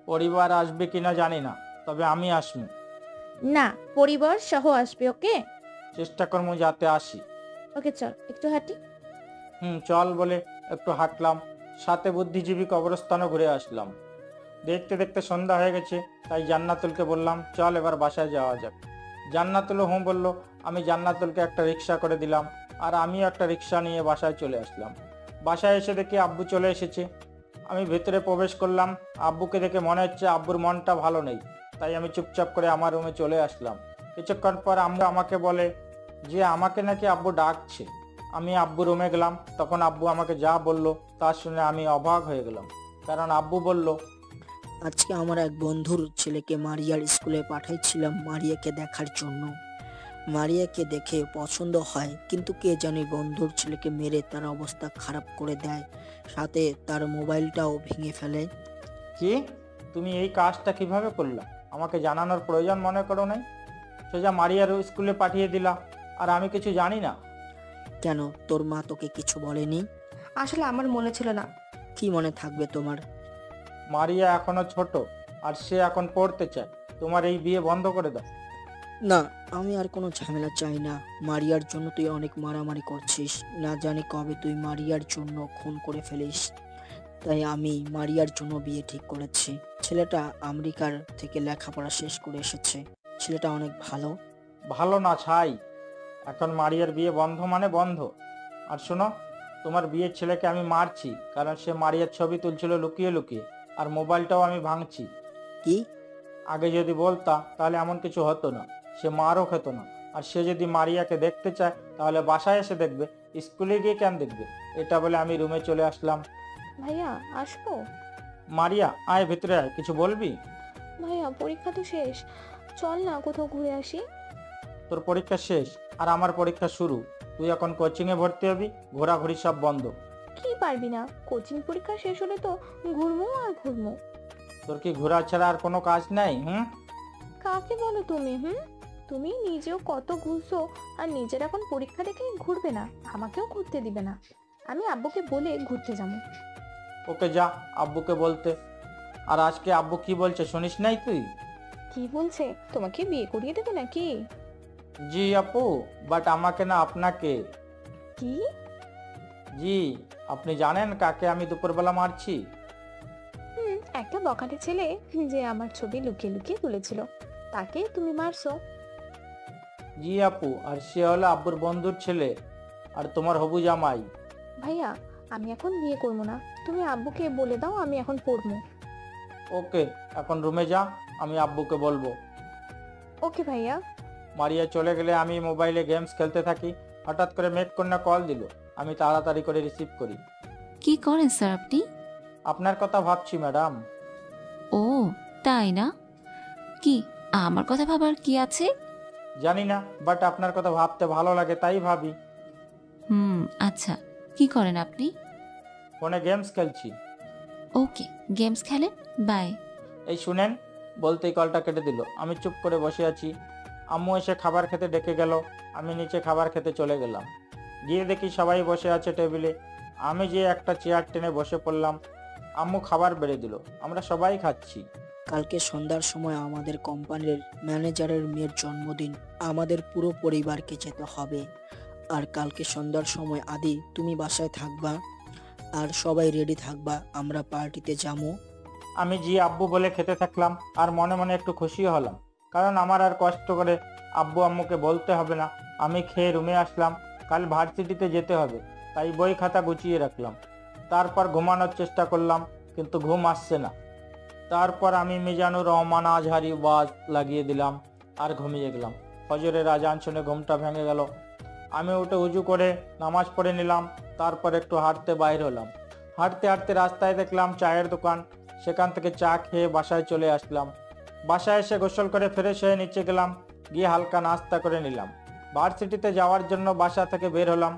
পরিবার আসবে কিনা জানি না, তবে আমি আসবো। না, পরিবার সহ আসবি, ওকে? চেষ্টা করবো যাতে আসি। ওকে চল একটু হাঁটি। চল বলে একটু হাঁটলাম। সাথে বুদ্ধিজীবী কবরস্থানও ঘুরে আসলাম। দেখতে দেখতে সন্ধ্যা হয়ে গেছে, তাই জান্নাতুলকে বললাম চল এবার বাসায় যাওয়া যাক। জান্নাতুলও বলল। আমি জান্নাতুলকে একটা রিক্সা করে দিলাম, আর আমিও একটা রিক্সা নিয়ে বাসায় চলে আসলাম। বাসায় এসে দেখি আব্বু চলে এসেছে। আমি ভেতরে প্রবেশ করলাম। আব্বুকে দেখে মনে হচ্ছে আব্বুর মনটা ভালো নেই, তাই আমি চুপচাপ করে আমার রুমে চলে আসলাম। কিছুক্ষণ পর আম্মু আমাকে বলে যে আমাকে নাকি আব্বু ডাকছে। আমি আব্বু রুমে গেলাম। তখন আব্বু আমাকে যা বলল তা শুনে আমি অবাক হয়ে গেলাম, কারণ আব্বু বলল আজকে আমার এক বন্ধুর ছেলেকে মারিয়ার স্কুলে পাঠাইছিলাম মারিয়াকে দেখার জন্য। মারিয়াকে দেখে পছন্দ হয়, কিন্তু কে জানে বন্ধুর ছেলেকে মেরে তার অবস্থা খারাপ করে দেয়, সাথে তার মোবাইলটাও ভেঙে ফেলে। কি, তুমি এই কাজটা কিভাবে করলা? আমাকে জানানোর প্রয়োজন মনে করো নাই? সোজা মারিয়ার স্কুলে পাঠিয়ে দিলা, আর আমি কিছু জানি না? কেন, তোর মা তোকে কিছু বলেনি? আসলে আমার মনে ছিল না। কি মনে থাকবে তোমার? মারিয়া এখনো ছোট, আর সে এখন পড়তে চায়। তোমার এই বিয়ে বন্ধ করে দাও। না, আমি আর কোনো ঝামেলা চাই না। মারিয়ার জন্য তুই অনেক মারামারি করছিস, না জানি কবে তুই মারিয়ার জন্য খুন করে ফেলিস। তাই আমি মারিয়ার জন্য বিয়ে ঠিক করেছি। ছেলেটা আমেরিকার থেকে লেখাপড়া শেষ করে এসেছে। ছেলেটা অনেক ভালো। ভালো না ছাই, এখন মারিয়ার বিয়ে বন্ধ মানে বন্ধ। আর শোনো, তোমার বিয়ের ছেলেকে আমি মারছি, কারণ সে মারিয়ার ছবি তুলছিল লুকিয়ে লুকিয়ে, আর মোবাইলটাও আমি ভাঙছি। কি? আগে যদি বলতা তাহলে এমন কিছু হতো না, সে মারও খেত না। আর সে যদি মারিয়াকে দেখতে চায় তাহলে বাসায় এসে দেখবে, স্কুলে গিয়ে কেন দেখবে? এটা বলে আমি রুমে চলে আসলাম। ভাইয়া আসবো? মারিয়া আয় ভেতরে আয়, কিছু বলবি? ভাইয়া পরীক্ষা তো শেষ, চল না কোথাও ঘুরে আসি। তোর পরীক্ষা শেষ আর আমার পরীক্ষা শুরু। তুই এখন কোচিংয়ে ভর্তি হবি, ঘোরাঘুরি সব বন্ধ। কি পারবি না? কোচিং পরীক্ষা শেষ হলে তো ঘুরমু আর ঘুরমু। তোর কি ঘোরা ছাড়া আর কোনো কাজ নাই? কাকে বলো তুমি? তুমি নিজেও কত ঘুরছো, আর নিজের এখন পরীক্ষা দেখে ঘুরবে না, আমাকেও ঘুরতে দিবে না। আমি আব্বুকে বলে ঘুরতে যাবো। ওকে যা আব্বুকে বলতে। আর আজকে আব্বু কি বলছে শুনিস নাই তুই? কি বলছে? তোমাকে বিয়ে করিয়ে দেবে নাকি? জি আপু, বাট আমাকে না, আপনাকে। কি? জি, আপনি জানেন কাকে আমি দুপুরবেলা মারছি? একটা বখাটে ছেলে যে আমার ছবি লুকিয়ে লুকিয়ে তুলেছিল, তাকে তুমি মারছো? জি আপু, আর সে হলো আব্বুর বন্ধুর ছেলে, আর তোমার হবু জামাই। ভাইয়া, আমি এখন বিয়ে করবো না, তুমি আব্বুকে বলে দাও আমি এখন পড়বো। ওকে, এখন রুমে যা, আমি আব্বুকে বলবো। ওকে ভাইয়া। মারিয়া চলে গেলে আমি মোবাইলে গেমস খেলতে থাকি। হঠাৎ করে মেঘকন্যা কল দিল। আমি তাড়াতাড়ি করে রিসিভ করি। কি করেন স্যার আপনি? আপনার কথা ভাবছি ম্যাডাম। ও তাই না? কি আমার কথা ভাবার কি আছে? জানি না, বাট আপনার কথা ভাবতে ভালো লাগে তাই ভাবি। আচ্ছা, কি করেন আপনি? ফোনে গেমস খেলছি। ওকে, গেমস খেলেন, বাই। এই শুনেন, বলতেই কলটা কেটে দিল। আমি চুপ করে বসে আছি। আম্মু এসে খাবার খেতে ডেকে গেল। আমি নিচে খাবার খেতে চলে গেলাম। গিয়ে দেখি সবাই বসে আছে টেবিলে। আমি যে একটা চেয়ার টেনে বসে পড়লাম। আম্মু খাবার বেড়ে দিল, আমরা সবাই খাচ্ছি। কালকে সন্ধ্যার সময় আমাদের কোম্পানির ম্যানেজারের মেয়ের জন্মদিন, আমাদের পুরো পরিবারকে যেতে হবে। আর কালকে সন্ধ্যার সময় আদি তুমি বাসায় থাকবা, আর সবাই রেডি থাকবা, আমরা পার্টিতে যাবো। আমি জি আব্বু বলে খেতে থাকলাম, আর মনে মনে একটু খুশি হলাম, কারণ আমার আর কষ্ট করে আব্বু আম্মুকে বলতে হবে না। আমি খেয়ে রুমে আসলাম। কাল ভার্সিটিতে যেতে হবে, তাই বই খাতা গুছিয়ে রাখলাম। তারপর ঘুমানোর চেষ্টা করলাম, কিন্তু ঘুম আসছে না। তারপর আমি মিজানুর রহমান আজহারি ওয়াজ লাগিয়ে দিলাম আর ঘুমিয়ে গেলাম। ফজরের আজান শুনে ঘুমটা ভেঙে গেল। আমি উঠে উজু করে নামাজ পড়ে নিলাম। তারপর একটু হাঁটতে বাইর হলাম। হাঁটতে হাঁটতে রাস্তায় দেখলাম চায়ের দোকান। সেখান থেকে চা খেয়ে বাসায় চলে আসলাম। বাসায় এসে গোসল করে ফ্রেশ হয়ে নিচে গেলাম, গিয়ে হালকা নাস্তা করে নিলাম। ভার্সিটিতে যাওয়ার জন্য বাসা থেকে বের হলাম।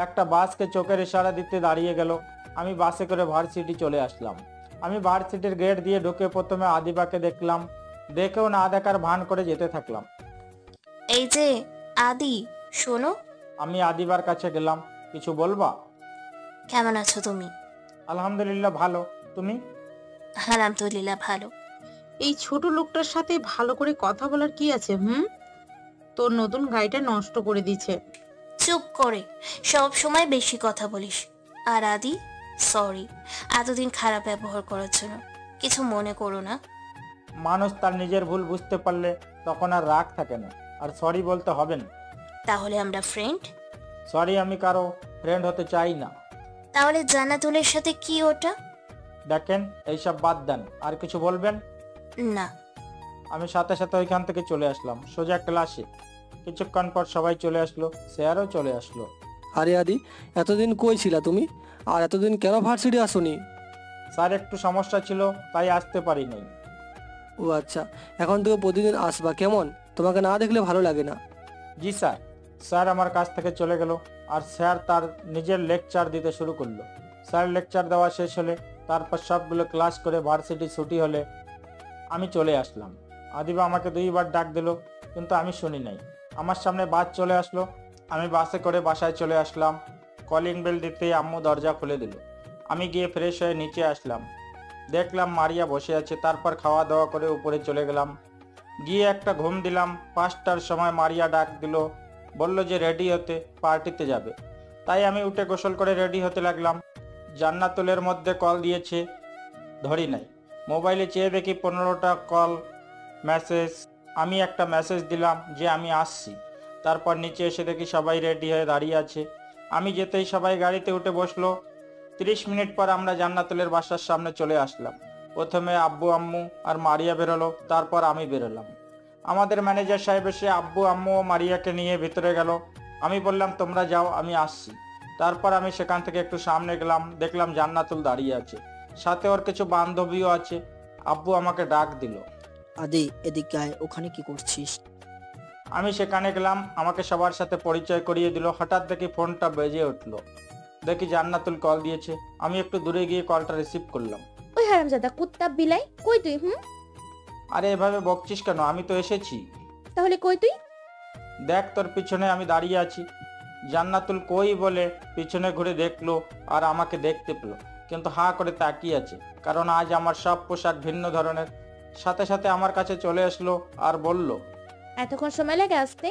একটা বাসকে চোখের ইশারা দিতে দাঁড়িয়ে গেল। আমি বাসে করে ভার্সিটি চলে আসলাম। আমি ভার্সিটির গেট দিয়ে ঢুকে প্রথমে আদিবাকে দেখলাম। দেখেও না দেখার ভান করে যেতে থাকলাম। এই যে আদি, শোনো। আমি আদিবার কাছে গেলাম। কিছু বলবা? কেমন আছো তুমি? আলহামদুলিল্লাহ ভালো, তুমি? আলহামদুলিল্লাহ ভালো। এই ছোট লোকটার সাথে ভালো করে কথা বলার কি আছে? তোর নতুন গাড়িটা নষ্ট করে দিচ্ছে। চুপ করে, সব সময় বেশি কথা বলিস। আর আদি, সরি এতদিন খারাপ ব্যবহার করার জন্য, কিছু মনে করো না। মানুষ তার নিজের ভুল বুঝতে পারলে তখন আর রাগ থাকে না, আর সরি বলতে হবে না। তাহলে আমরা ফ্রেন্ড? সরি, আমি কারো ফ্রেন্ড হতে চাই না। তাহলে জান্নাতুলের সাথে কি ওটা? দেখেন, এইসব বাদ দেন। আর কিছু বলবেন? না। আমি সাথে সাথে ওইখান থেকে চলে আসলাম সোজা ক্লাসে। কিছুক্ষণ পর সবাই চলে আসলো, স্যারও চলে আসলো। আরে আদি, এতদিন কই ছিলা তুমি? আর এতদিন কেন ভার্সিটি আসোনি? স্যার, একটু সমস্যা ছিল তাই আসতে পারি নাই। ও আচ্ছা, এখন থেকে প্রতিদিন আসবা কেমন? তোমাকে না দেখলে ভালো লাগে না। জি স্যার। স্যার আমার কাছ থেকে চলে গেল, আর স্যার তার নিজের লেকচার দিতে শুরু করলো। স্যার লেকচার দেওয়া শেষ হলে তারপর সবগুলো ক্লাস করে ভার্সিটি ছুটি হলে আমি চলে আসলাম। আদিবা আমাকে 2 বার ডাক দিল, কিন্তু আমি শুনি নাই। আমার সামনে বাস চলে আসলো। আমি বাসে করে বাসায় চলে আসলাম। কলিং বেল দিতেই আম্মু দরজা খুলে দিল। আমি গিয়ে ফ্রেশ হয়ে নিচে আসলাম। দেখলাম মারিয়া বসে আছে। তারপর খাওয়া দাওয়া করে উপরে চলে গেলাম। গিয়ে একটা ঘুম দিলাম। 5টার সময় মারিয়া ডাক দিল, বলল যে রেডি হতে, পার্টিতে যাবে। তাই আমি উঠে গোসল করে রেডি হতে লাগলাম। জান্নাতুলের মধ্যে কল দিয়েছে, ধরি নাই। মোবাইলে চেয়ে দেখি 15টা কল, মেসেজ। আমি একটা মেসেজ দিলাম যে আমি আসছি। তারপর নিচে এসে দেখি সবাই রেডি হয়ে দাঁড়িয়ে আছে। আমি যেতেই সবাই গাড়িতে উঠে বসলো। 30 মিনিট পর আমরা জান্নাতুলের বাসার সামনে চলে আসলাম। প্রথমে আব্বু আম্মু আর মারিয়া বেরোলো, তারপর আমি বেরোলাম। আমাদের ম্যানেজার সাহেব এসে আব্বু আম্মু ও মারিয়াকে নিয়ে ভিতরে গেল। আমি বললাম তোমরা যাও, আমি আসছি। তারপর আমি সেখান থেকে একটু সামনে গেলাম, দেখলাম জান্নাতুল দাঁড়িয়ে আছে, সাথে ওর কিছু বান্ধবীও আছে। আব্বু আমাকে ডাক দিল, আদি এদিকে আয়, ওখানে কি করছিস? আমি সেখানে গেলাম। আমাকে সবার সাথে পরিচয় করিয়ে দিল। হঠাৎ দেখি ফোনটা বেজে উঠলো। দেখি জান্নাতুল কল দিয়েছে। আমি একটু দূরে গিয়ে কলটা রিসিভ করলাম। ওই হারামজাদা কুত্তা বিলাই, কই তুই? আরে এভাবে বকছিস কেন? আমি তো এসেছি। তাহলে কই তুই? দেখ তোর পিছনে আমি দাঁড়িয়ে আছি। জান্নাতুল কই বলে পিছনে ঘুরে দেখলো আর আমাকে দেখতে পেলো, কিন্তু হাঁ করে তাকিয়ে আছে, কারণ আজ আমার সব পোশাক ভিন্ন ধরনের। সাথে সাথে আমার কাছে চলে আসলো আর বলল, এতক্ষণ সময় লাগে আসতে?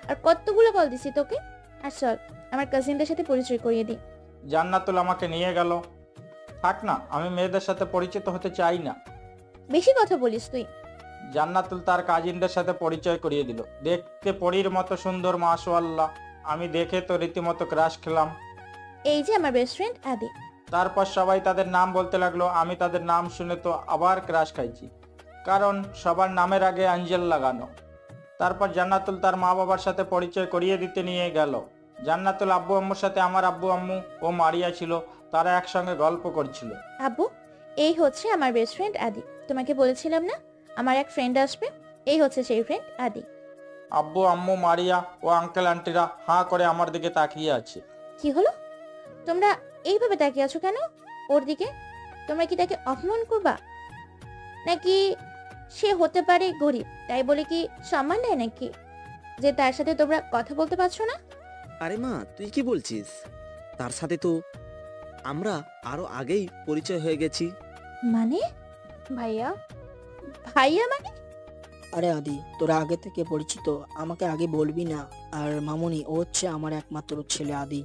আর কতগুলো কল দিছি তোকে। আর চল আমার কাজিনদের সাথে পরিচয় করিয়ে দিই। জান্নাতুল আমাকে নিয়ে গেল। থাক না, আমি মেয়েদের সাথে পরিচিত হতে চাই না। বেশি কথা বলিস তুই। জান্নাতুল তার কাজিনদের সাথে পরিচয় করিয়ে দিল। দেখতে পরীর মতো সুন্দর, মাশাআল্লাহ। আমি দেখে তো রীতিমতো ক্রাশ খেলাম। এই যে আমার বেস্ট ফ্রেন্ড আদি। তারপর সবাই তাদের নাম বলতে লাগলো। আমি তাদের নাম শুনে তো আবার ক্রাশ খাইছি, কারণ সবার নামের আগে আঞ্জেল লাগানো। তারপর জান্নাতুল তার মা বাবার সাথে পরিচয় করিয়ে দিতে নিয়ে গেল। জান্নাতুল আব্বু আম্মুর সাথে আমার আব্বু আম্মু ও মারিয়া ছিল, তারা একসঙ্গে গল্প করছিল। আব্বু, এই হচ্ছে আমার বেস্ট ফ্রেন্ড আদি। তোমাকে বলেছিলাম না আমার এক ফ্রেন্ড আসবে? এই হচ্ছে সেই ফ্রেন্ড আদি। আব্বু আম্মু মারিয়া ও আঙ্কেল আন্টিরা হাঁ করে আমার দিকে তাকিয়ে আছে। কি হলো? তোমরা এইভাবে তাকিয়ে আছো কেন ওর দিকে? তোমরা কি তাকে অপমান করবা? নাকি সে হতে পারে গরিব তাই বলে কি সম্মান নেয় নাকি যে তার সাথে তোমরা কথা বলতে পারছো না? আরে মা, তুই কি বলছিস? তার সাথে তো আমরা আরো আগেই পরিচয় হয়ে গেছি। মানে? ভাইয়া? ভাইয়া মানে? আরে আদি, তোরা আগে থেকে পরিচিত, আমাকে আগে বলবি না? আর মামুনি, ও হচ্ছে আমার একমাত্র ছেলে আদি।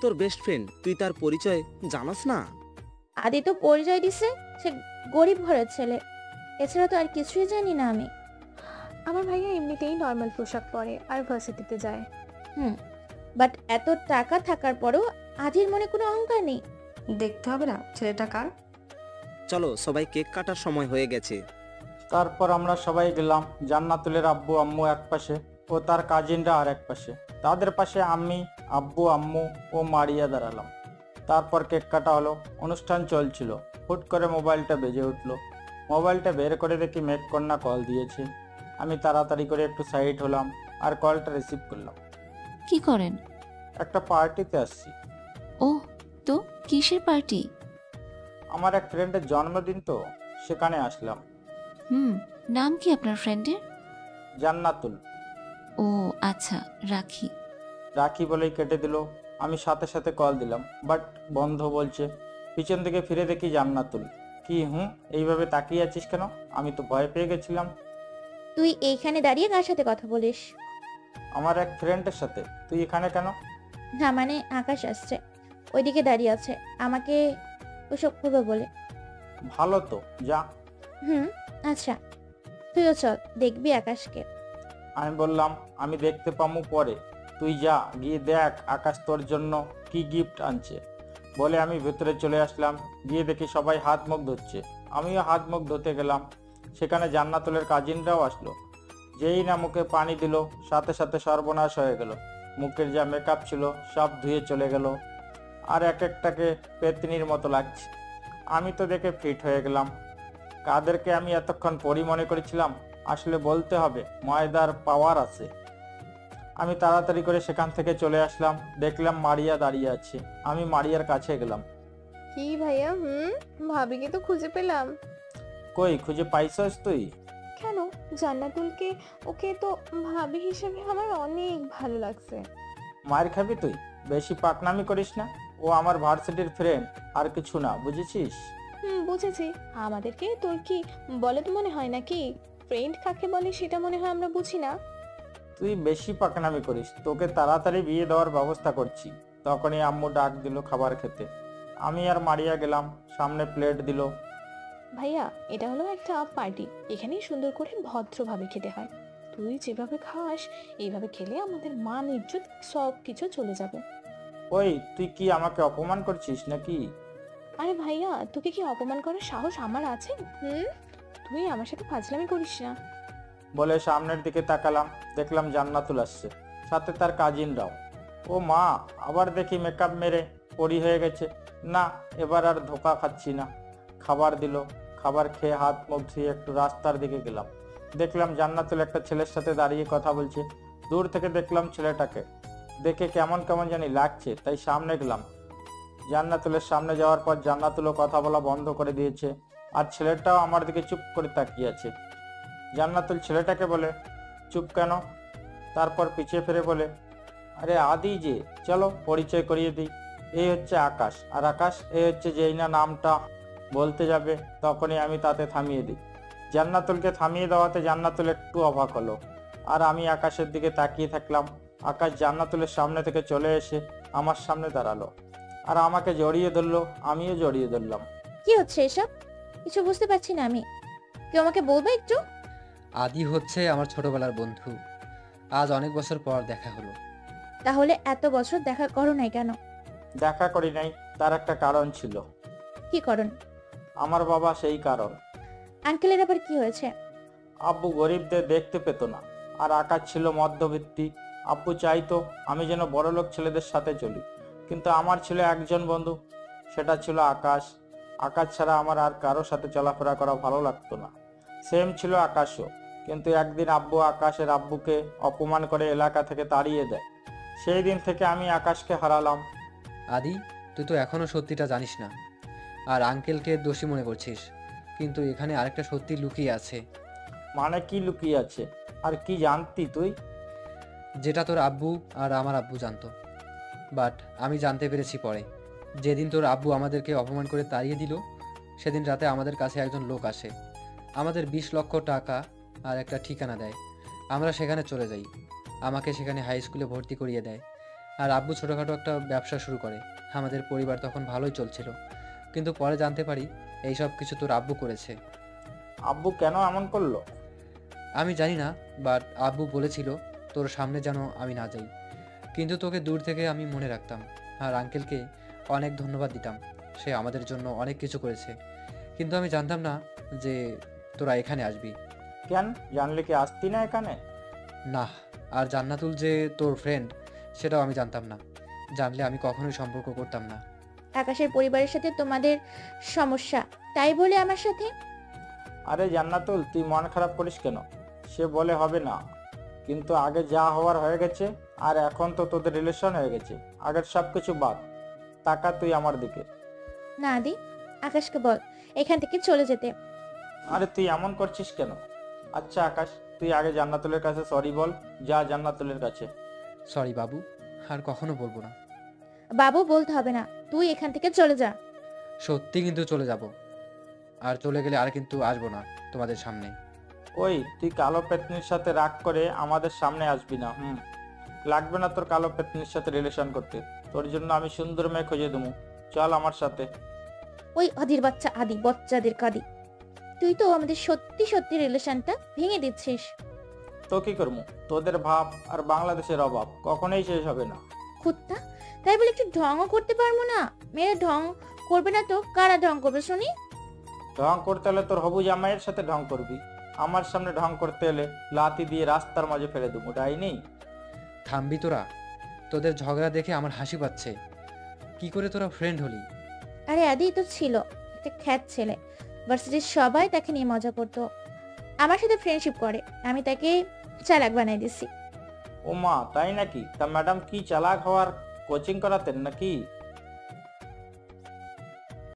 তোর বেস্ট ফ্রেন্ড, তুই তার পরিচয় জানাস না? আদি তো পরিচয় দিছে সে গরিব ঘরের ছেলে, এছাড়া তো আর কিছুই জানি না আমি। আমার ভাইয়া এমনিতেই নর্মাল পোশাক পরে আর ভার্সিটিতে যায়। বাট এত টাকা থাকার পরেও আদির মনে কোনো অহংকার নেই। দেখতে হবে না ছেলেটা কার। চলো সবাই, কেক কাটার সময় হয়ে গেছে। তারপর আমরা সবাই গেলাম। জান্নাতুলের আব্বু আম্মু এক পাশে ও তার কাজিনরা আর এক পাশে। তাদের পাশে আমি, আব্বু আম্মু ও মারিয়া দাঁড়ালাম। তারপর কেক কাটা হলো। অনুষ্ঠান চলছিল। হুট করে মোবাইলটা বেজে উঠলো। মোবাইলটা বের করে দেখি মেঘকন্যা কল দিয়েছে। আমি তাড়াতাড়ি করে একটু সাইড হলাম আর কলটা রিসিভ করলাম। কি করেন? একটা পার্টিতে আসছি। ও, তো কিসের পার্টি? আমার এক ফ্রেন্ডের জন্মদিন, তো সেখানে আসলাম। নাম কি আপনার ফ্রেন্ডের? জান্নাতুল। ও আচ্ছা, রাখি। রাখি বলেই কেটে দিল। আমি সাথে সাথে কল দিলাম, বাট বন্ধ বলছে। পিছন থেকে ফিরে দেখি জান্নাতুল। কি এইভাবে তাকিয়ে আছিস কেন? আমি তো ভয় পেয়ে গেছিলাম। তুই এইখানে দাঁড়িয়ে কার সাথে কথা বলিস? আমার এক ফ্রেন্ডের সাথে। তুই এখানে কেন? না মানে আকাশ আসছে, ওইদিকে দাঁড়িয়ে আছে, আমাকে ওসব করবে বলে। ভালো তো, যা। আচ্ছা, তুইও চল, দেখবি আকাশকে। আমি বললাম, আমি দেখতে পামু পরে, তুই যা, গিয়ে দেখ আকাশ তোর জন্য কি গিফট আনছে। বলে আমি ভেতরে চলে আসলাম। গিয়ে দেখি সবাই হাত মুখ ধুচ্ছে। আমিও হাত মুখ ধুতে গেলাম। সেখানে জান্নাতুলের কাজিনরাও আসলো। যেই না মুখে পানি দিল, সাথে সাথে সর্বনাশ হয়ে গেল। মুখের যা মেকআপ ছিল সব ধুয়ে চলে গেল, আর এক একটাকে পেতনির মতো লাগছে। আমি তো দেখে ফিট হয়ে গেলাম। কাদেরকে আমি এতক্ষণ পরি মনে করেছিলাম, আসলে বলতে হবে ময়দার পাওয়ার আছে। আমি তাড়াতাড়ি করে সেখান থেকে চলে আসলাম। দেখলাম মারিয়া দাঁড়িয়ে আছে। আমি মারিয়ার কাছে গেলাম। কি ভাইয়া? ভাবিকে তো খুঁজে পেলাম। কই, খুঁজে পাইছস তুই? কেন? জান্নাতুলকে, ওকে তো ভাবি হিসেবে আমার অনেক ভালো লাগছে। মায়ের খাবি তুই? বেশি পাকনামি করিস না। ও আমার ভার্সিটির ফ্রেন্ড, আর কিছু না, বুঝেছিস? বুঝেছি। আমাদেরকে তোর কি বলে তো মনে হয় নাকি? ফ্রেন্ড কাকে বলে সেটা মনে হয় আমরা বুঝি না। তুই বেশি পাকনামি করিস। তোকে তাড়াতাড়ি বিয়ে দেওয়ার ব্যবস্থা করছি। তখনই আম্মু ডাক দিল খাবার খেতে। আমি আর মারিয়া গেলাম। সামনে প্লেট দিল। ভাইয়া, এটা হলো একটা পার্টি, এখানে সুন্দর করে ভদ্রভাবে খেতে হয়। তুই যেভাবে খাস এইভাবে খেলে আমাদের মান ইজ্জত সব কিছু চলে যাবে। ওই, তুই কি আমাকে অপমান করছিস নাকি? আরে ভাইয়া, তোকে কি অপমান করার সাহস আমার আছে? তুই আমার সাথে ফাজলামি করিস না। বলে সামনের দিকে তাকালাম। দেখলাম জান্নাতুল আসছে, সাথে তার কাজিনরাও। ও মা, আবার দেখি মেকআপ মেরে পরি হয়ে গেছে। না, এবার আর ধোকা খাচ্ছি না। খাবার দিল। খাবার খেয়ে হাত মুখ ধুয়ে একটু রাস্তার দিকে গেলাম। দেখলাম জান্নাতুল একটা ছেলের সাথে দাঁড়িয়ে কথা বলছে। দূর থেকে দেখলাম ছেলেটাকে। দেখে কেমন কেমন জানি লাগছে, তাই সামনে গেলাম। জান্নাতুলের সামনে যাওয়ার পর জান্নাতুলও কথা বলা বন্ধ করে দিয়েছে, আর ছেলেটাও আমার দিকে চুপ করে তাকিয়ে আছে। জান্নাতুল ছেলেটাকে বলে, চুপ কেন? তারপর পিছিয়ে ফিরে বলে, আরে আদি যে, চলো পরিচয় করিয়ে দিই। এই হচ্ছে আকাশ, আর আকাশ এই হচ্ছে যেই না নামটা বলতে যাবে তখনই আমি তাতে থামিয়ে দিই। জান্নাতুলকে থামিয়ে দেওয়াতে জান্নাতুল একটু অবাক হলো, আর আমি আকাশের দিকে তাকিয়ে থাকলাম। আকাশ জান্নাতুলের সামনে থেকে চলে এসে আমার সামনে দাঁড়ালো, আর আমাকে জড়িয়ে ধরলো, আমিও জড়িয়ে ধরলাম। কি হচ্ছে এসব? কিছু বুঝতে পারছি না আমি। কেউ আমাকে বলবে একটু? আদি হচ্ছে আমার ছোটবেলার বন্ধু। আজ অনেক বছর পর দেখা হলো। তাহলে এত বছর দেখা করো নাই কেন? দেখা করি নাই, তার একটা কারণ ছিল। কি করণ? আমার বাবা সেই কারণ। আঙ্কেলের আবার কি হয়েছে? আব্বু গরিবদের দেখতে পেত না, আর আকাশ ছিল মধ্যবিত্তি। আব্বু চাইতো আমি যেন বড়লোক ছেলেদের সাথে চলি, কিন্তু আমার ছিল একজন বন্ধু, সেটা ছিল আকাশ। আকাশ ছাড়া আমার আর কারোর সাথে চলাফেরা করা ভালো লাগতো না। সেম ছিল আকাশও। কিন্তু একদিন আব্বু আকাশের আব্বুকে অপমান করে এলাকা থেকে তাড়িয়ে দেয়। সেই দিন থেকে আমি আকাশকে হারালাম। আদি, তুই তো এখনো সত্যিটা জানিস না, আর আঙ্কেলকে দোষী মনে করছিস, কিন্তু এখানে আরেকটা সত্যি লুকিয়ে আছে। মানে কি লুকিয়ে আছে? আর কি জানতি তুই? যেটা তোর আব্বু আর আমার আব্বু জানতো, বাট আমি জানতে পেরেছি পরে। যেদিন তোর আব্বু আমাদেরকে অপমান করে তাড়িয়ে দিল, সেদিন রাতে আমাদের কাছে একজন লোক আসে, আমাদের 20 লক্ষ টাকা আর একটা ঠিকানা দেয়। আমরা সেখানে চলে যাই। আমাকে সেখানে হাই স্কুলে ভর্তি করিয়ে দেয়, আর আব্বু ছোটোখাটো একটা ব্যবসা শুরু করে। আমাদের পরিবার তখন ভালোই চলছিল, কিন্তু পরে জানতে পারি এইসব কিছু তোর আব্বু করেছে। আব্বু কেন এমন করলো? আমি জানি না, বাট আব্বু বলেছিল তোর সামনে যেন আমি না যাই, কিন্তু তোকে দূর থেকে আমি মনে রাখতাম। আর আঙ্কেলকে অনেক ধন্যবাদ দিতাম, সে আমাদের জন্য অনেক কিছু করেছে। কিন্তু আমি জানতাম না যে তোরা এখানে আসবি। কেন? জানলে কি আসতি না এখানে? না, আর জান্নাতুল যে তোর ফ্রেন্ড সেটাও আমি জানতাম না। জানলে আমি কখনোই সম্পর্ক করতাম না। আকাশের পরিবারের সাথে তোমাদের সমস্যা, তাই বলে আমার সাথে? আরে জান্নাতুল, তুই মন খারাপ করিস কেন? সে বলে হবে না, কিন্তু আগে যা হওয়ার হয়ে গেছে, আর এখন তো তোদের রিলেশন হয়ে গেছে। আগের সব কিছু বাদ, তাকা তুই আমার দিকে। না আদি, আকাশকে বল এখান থেকে চলে যেতে। আরে তুই এমন করছিস কেন? আচ্ছা আকাশ, তুই আগে জান্নাতুলের কাছে সরি বল। যা জান্নাতুলের কাছে। সরি বাবু, আর কখনো বলবো না। বাবু বলতে হবে না, তুই এখান থেকে চলে যা। সত্যি কিন্তু চলে যাব, আর চলে গেলে আর কিন্তু আসবো না তোমাদের সামনে। ওই, তুই কালো পেতনির সাথে রাগ করে আমাদের সামনে আসবি না। লাগবে না তোর কালো পেতনির সাথে রিলেশন করতে। তোর জন্য আমি সুন্দর মেয়ে খুঁজে দেবো, চল আমার সাথে। ওই আদির বাচ্চা আদি, বচ্চাদের কাদি, তুই তো আমাদের সত্যি সত্যি রিলেশনটা ভেঙে দিচ্ছিস। তো কি করবো? তোদের ভাব আর বাংলাদেশের অভাব কখনোই শেষ হবে না। কুত্তা, তাই বলে একটু ঢংও করতে পারবো না? মেয়েরা ঢং করবে না তো কারা ঢং করবে শুনি? ঢং করতে হলে তোর হবু জামাইয়ের সাথে ঢং করবি। আমার সামনে ঢং করতে হলে লাথি দিয়ে রাস্তার মাঝে ফেলে দেবো, ডাইনি। থামবি তোরা? তোদের ঝগড়া দেখে আমার হাসি পাচ্ছে। কি করে তোরা ফ্রেন্ড হলি? আরে আদি তো ছিল একটা খ্যাত ছেলে, ভার্সিটির সবাই তাকে নিয়ে মজা করতো, আমার সাথে ফ্রেন্ডশিপ করে, আমি তাকে চালাক বানাই দিছি। ও মা, তাই নাকি? তা ম্যাডাম কি চালাক হওয়ার কোচিং করাতেন নাকি?